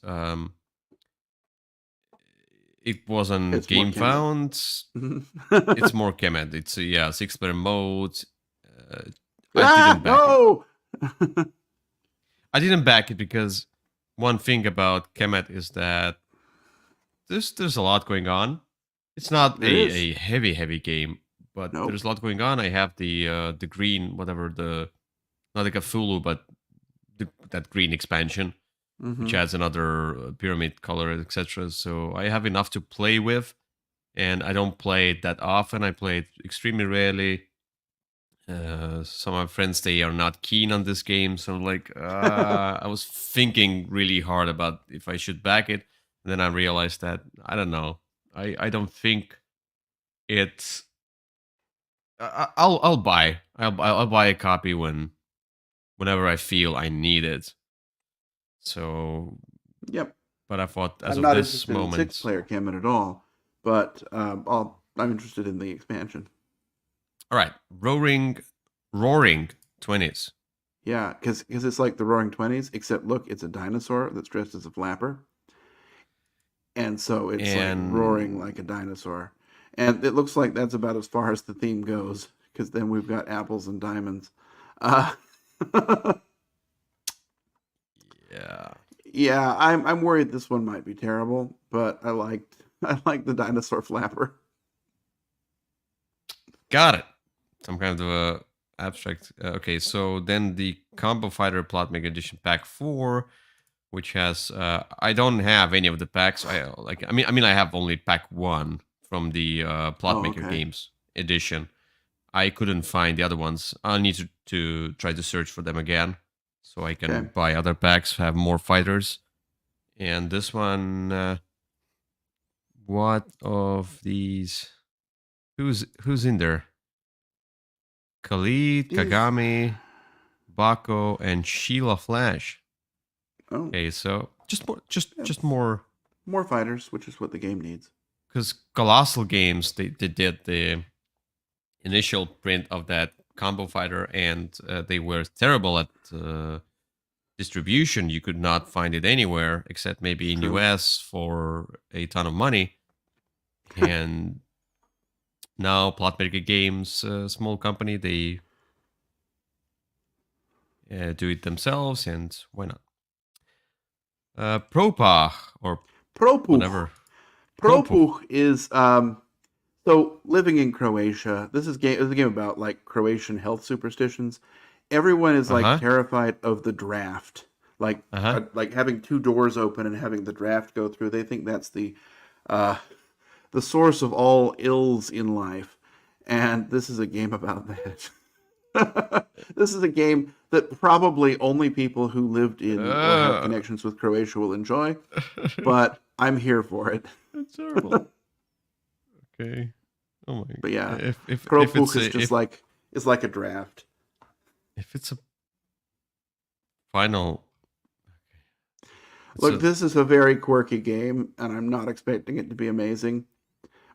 it was on It's more Game Kemet. Found. It's more Kemet. It's yeah, 6-player mode. Uh, I didn't Ah, back it. no! I didn't back it because one thing about Kemet is that there's a lot going on. It's not There is. a heavy game, but Nope. there's a lot going on. I have the green, whatever, the not like a Fulu, but that green expansion, which Hmm. adds another pyramid color, etc. So I have enough to play with, and I don't play it that often. I play it extremely rarely. Some of my friends, they are not keen on this game, so like I was thinking really hard about if I should back it. And then I realized that I don't know. I don't think it's. I'll buy. I'll buy a copy whenever I feel I need it. So, Yep. but I thought as I'm of not this interested in six moment, player Kemet at all, but I'm interested in the expansion. all right, roaring 20s, Yeah, because it's like the Roaring Twenties, except look, it's a dinosaur that's dressed as a flapper, and so it's like roaring like a and dinosaur, and it looks like that's about as far as the theme goes. Because then we've got apples and diamonds. Uh, yeah, yeah, I'm worried this one might be terrible, but I liked the dinosaur flapper. got it. Some kind of abstract. Okay, so then the Combo Fighter Plot Maker Edition Pack 4, which has I don't have any of the packs. I have only pack 1 from the Plot Oh, Maker okay, Games edition. I couldn't find the other ones. I'll need to try to search for them again so I can okay. buy other packs, have more fighters. And this one, what of these? Who's in there? Khalid, These. Kagami, Bako, and Sheila Flash. Oh, Okay, so just more, yeah, just more, more fighters, which is what the game needs. because Colossal Games they did the initial print of that combo fighter, and they were terrible at distribution. You could not find it anywhere except maybe in True. US for a ton of money. And now Plotmaker Games, a small company, they do it themselves, and why not? Propa or Propuch. whatever. Propuch. Propuch is so living in Croatia. This is a game about like Croatian health superstitions. Everyone is Uh like huh. terrified of the draft, Uh huh. like having two doors open and having the draft go through. They think that's uh, the source of all ills in life, and this is a game about that. This is a game that probably only people who lived in or have Uh, connections with Croatia will enjoy, but I'm here for it. That's horrible. Okay. Oh my. But yeah, If Propuch it's is a just like is like a draft. if it's a final, it's Look, a this is a very quirky game, and I'm not expecting it to be amazing,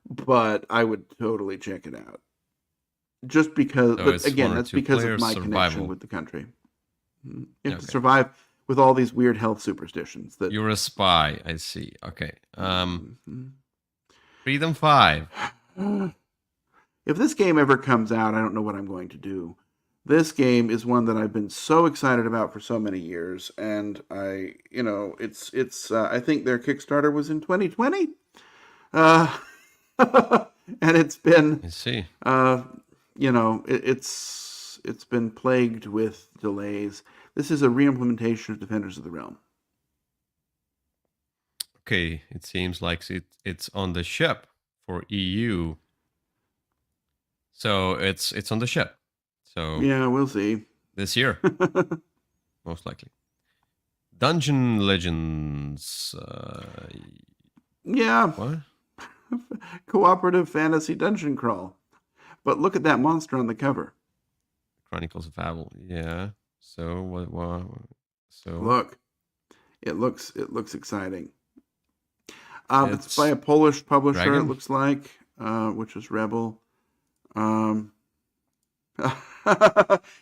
but I would totally check it out. Just because, so but it's one again, or that's two because of players my connection survival. with the country. You have to Okay. survive with all these weird health superstitions that. You're a spy. I see. Okay. Mhm. Freedom 5. If this game ever comes out, I don't know what I'm going to do. This game is one that I've been so excited about for so many years, and it's. I think their Kickstarter was in 2020, uh, and it's been, I see. uh, it's been plagued with delays. This is a reimplementation of Defenders of the Realm. Okay. It seems like it's on the ship for EU. So it's on the ship. So Yeah, we'll see. this year, most likely. Dungeon Legends. Yeah, What? cooperative fantasy dungeon crawl. But look at that monster on the cover. Chronicles of Fable. Yeah. So what? So Look, it looks exciting. It's by it's a Polish publisher, it Dragon. looks like, which is Rebel. Um,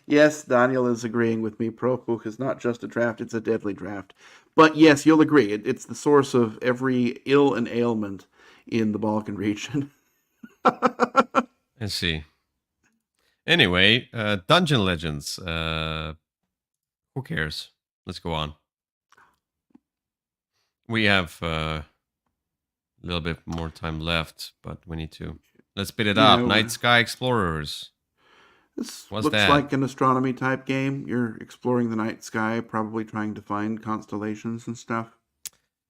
yes, Daniel is agreeing with me. Propuch is not just a draft; it's a deadly draft. But yes, you'll agree, it's the source of every ill and ailment in the Balkan region. I see. Anyway, Dungeon Legends. Who cares? Let's go on. We have a little bit more time left, but we need to let's speed it Yeah, up. Night Sky Explorers. this What's looks that? like an astronomy type game. You're exploring the night sky, probably trying to find constellations and stuff.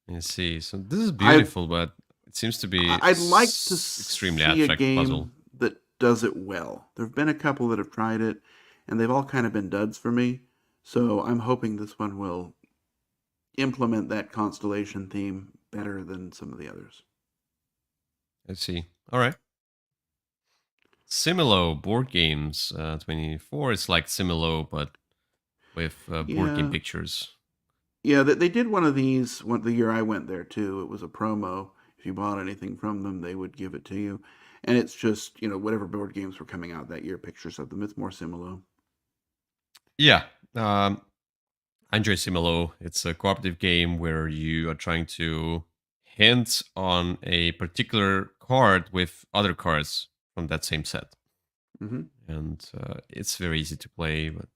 Let's see. So this is I beautiful, but it seems to be I'd like to extremely see a abstract puzzle. game that does it well. There have been a couple that have tried it, and they've all kind of been duds for me. So I'm hoping this one will implement that constellation theme better than some of the others. Let's see. All right. Similo board games 24. It's like Similo, but with board game Yeah, pictures. yeah. They did one of these the year I went there too. It was a promo. If you bought anything from them, they would give it to you. And it's just whatever board games were coming out that year, pictures of them. It's more similar. Yeah. I enjoy Similo. It's a cooperative game where you are trying to hint on a particular card with other cards from that same set. Hmm. And it's very easy to play. But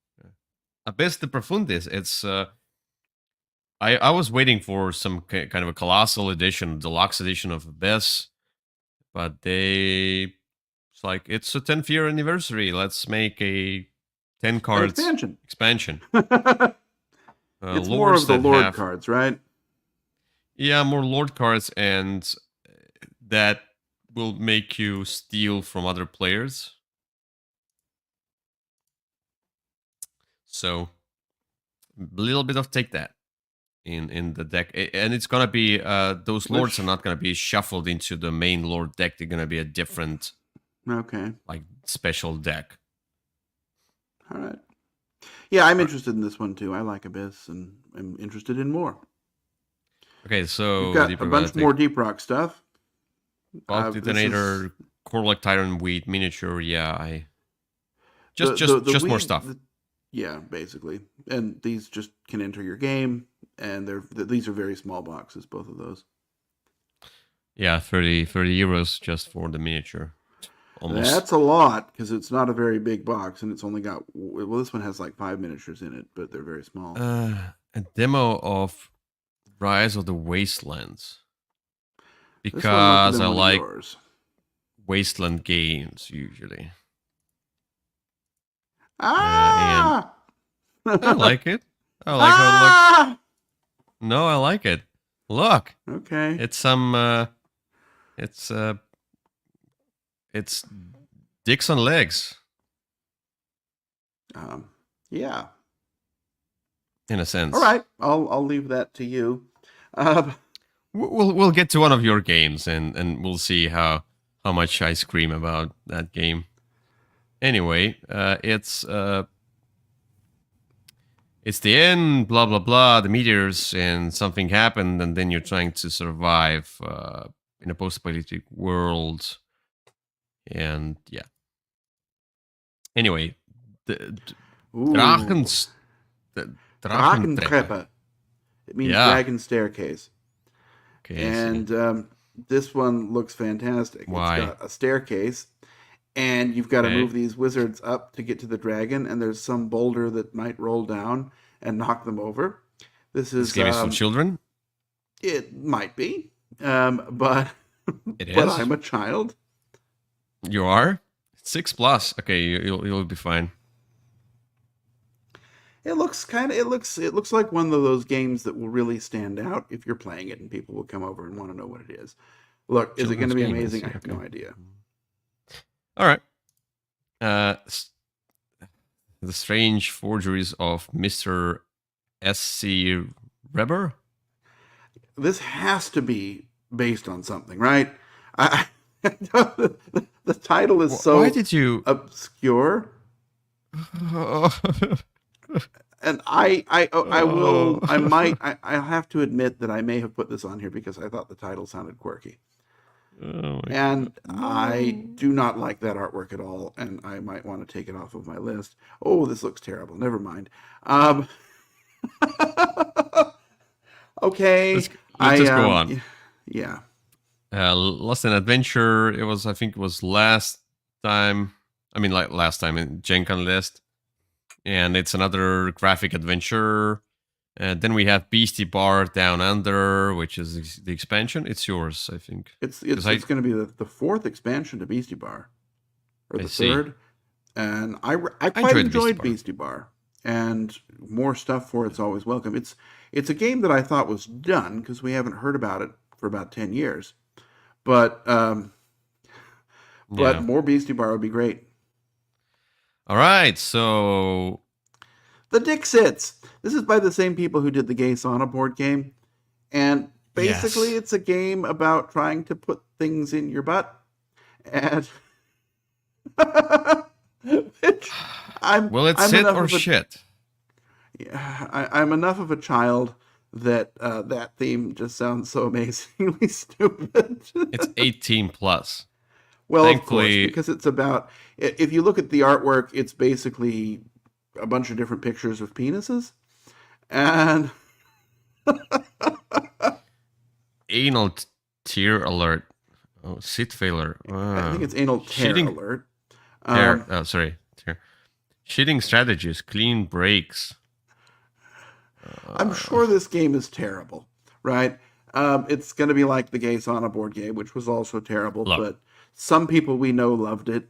Abyss de Profundis, it's. I was waiting for some kind of a colossal edition, deluxe edition of Abyss, but it's like it's a 10th year anniversary. Let's make a 10 An cards expansion. expansion. It's more Lords of the that Lord have cards, right? more Lord cards, and that will make you steal from other players. So a little bit of take that in the deck, and it's gonna be those lords are Which not gonna be shuffled into the main lord deck. They're gonna be a different okay, like special deck. all right. Yeah, I'm All right. interested in this one too. I like Abyss, and I'm interested in more. Okay, We've so got a Deeper bunch more Galactic, Deep Rock stuff. Bulk This is Detonator, Corlec Tyrant Weed Miniature. Yeah, I the the the just more weed. stuff. Yeah, basically, and these just can enter your game, and these are very small boxes, both of those. Yeah, 30 euros just for the miniature. Almost. That's a lot because it's not a very big box, and it's only got this one has like 5 miniatures in it, but they're very small. A demo of Rise of the Wastelands. This one must have Because been I one of like yours. Wasteland games usually. And Ah! I like it. I like how it looks. Ah! No, I like it. Look, Okay. it's some. It's it's dicks on legs Yeah. in a All sense. right. I'll leave that to you. Uh, We'll get to one of your games and we'll see how much I scream about that game. Anyway, it's the end. Blah blah blah. The meteors and something happened, and then you're trying to survive in a post-apocalyptic world. And yeah. Anyway, the ooh. Drachens, the Drachentreppe. Drachentreppe. It means Yeah. dragon staircase. Okay, I see. And this one looks fantastic. It's Why? got a staircase, and you've got to Okay. move these wizards up to get to the dragon, and there's some boulder that might roll down and knock them over. This This is game is for children. it might be, but It but is. I'm a child. You are 6+. Okay, you'll be fine. It looks like one of those games that will really stand out if you're playing it and people will come over and want to know what it is. Look, is it going Children's to be game, I amazing? see, I have no okay. idea. All right. The Strange Forgeries of Mr. S.C. Reber. This has to be based on something, right? I, the title is so Why did you? obscure, and I'll have to admit that I may have put this on here because I thought the title sounded quirky. Oh my And God. I do not like that artwork at all, and I might want to take it off of my list. Oh, this looks terrible. Never mind. Okay, Let's just go on. Yeah. Lost in Adventure. I think it was last time. I mean, like last time in Jenkan list, and it's another graphic adventure. Then we have Beastie Bar Down Under, which is the expansion. It's yours, I think. It's going to be the fourth expansion to Beastie Bar, or the third. And I quite enjoyed Beastie Bar, and more stuff for it's always welcome. It's a game that I thought was done because we haven't heard about it for about 10 years, but more Beastie Bar would be great. All right, so the Dixits. This is by the same people who did the Gay Sauna board game, and basically it's a game about trying to put things in your butt, and will it sit or shit? Yeah, I'm enough of a child that that theme just sounds so amazingly stupid. It's 18+. Well, thankfully, of course, because it's about. If you look at the artwork, it's basically a bunch of different pictures of penises, and anal tear alert. Oh, sit failure. I think it's anal tear alert. Sorry. Tear. Shitting strategies. Clean breaks. I'm sure this game is terrible, right? It's going to be like the Gay Sauna board game, which was also terrible, but some people we know loved it.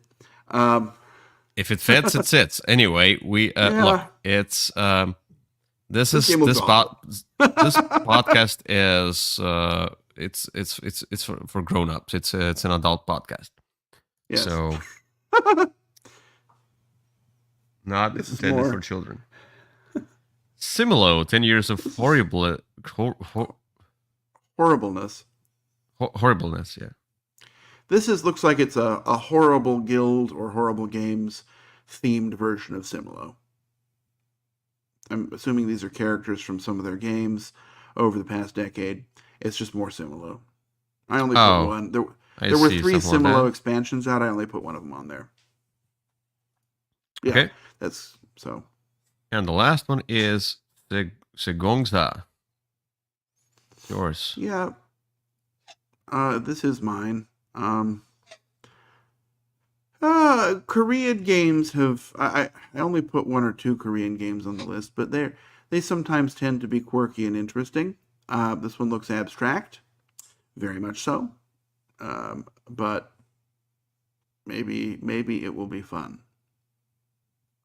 If it fits, it sits. Anyway, we look. It's this podcast is it's for grown-ups. It's an adult podcast. Yes. So not intended for children. Similo, 10 years of horribleness. Horribleness, yeah. This looks like it's a Horrible Guild or Horrible Games themed version of Similo. I'm assuming these are characters from some of their games over the past decade. It's just more Similo. I only put one. There were 3 Similo expansions out. I only put one of them on there. Yeah, okay. That's so. And the last one is Segongsa. Yours. Yeah. This is mine. Korean games have. I only put 1 or 2 Korean games on the list, but they sometimes tend to be quirky and interesting. This one looks abstract, very much so, but maybe it will be fun.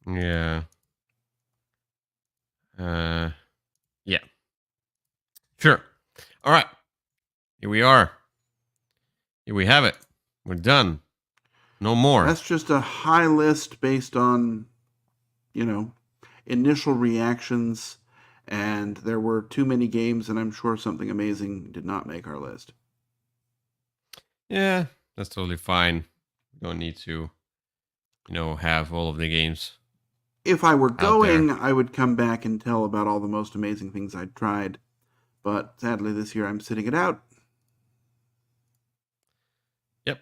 Yeah. Yeah. Sure. All right. Here we are. Here we have it. We're done. No more. That's just a high list based on, initial reactions, and there were too many games, and I'm sure something amazing did not make our list. Yeah, that's totally fine. We don't need to, have all of the games. If I were going, there. I would come back and tell about all the most amazing things I'd tried. But sadly, this year I'm sitting it out. Yep.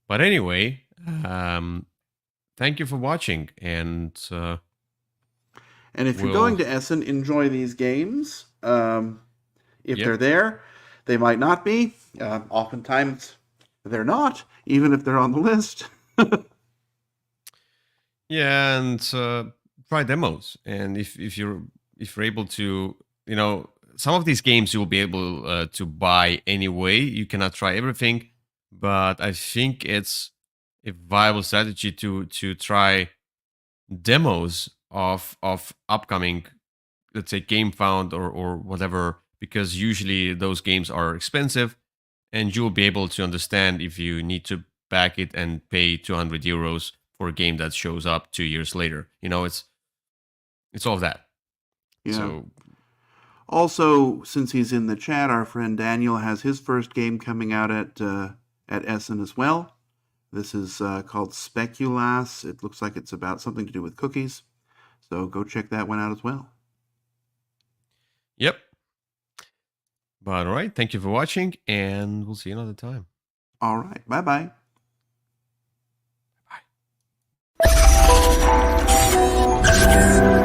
But anyway, thank you for watching. And if you're going to Essen, enjoy these games. If they're there, they might not be. Oftentimes, they're not, even if they're on the list. Yeah, and try demos. And if you're able to, some of these games you will be able to buy anyway. You cannot try everything, but I think it's a viable strategy to try demos of upcoming, let's say, game found or whatever, because usually those games are expensive, and you will be able to understand if you need to back it and pay 200 euros for a game that shows up 2 years later. It's all of that. Yeah. So, also, since he's in the chat, our friend Daniel has his first game coming out at Essen as well. This is called Speculas. It looks like it's about something to do with cookies. So go check that one out as well. Yep. But all right, thank you for watching, and we'll see you another time. All right, bye-bye. Bye.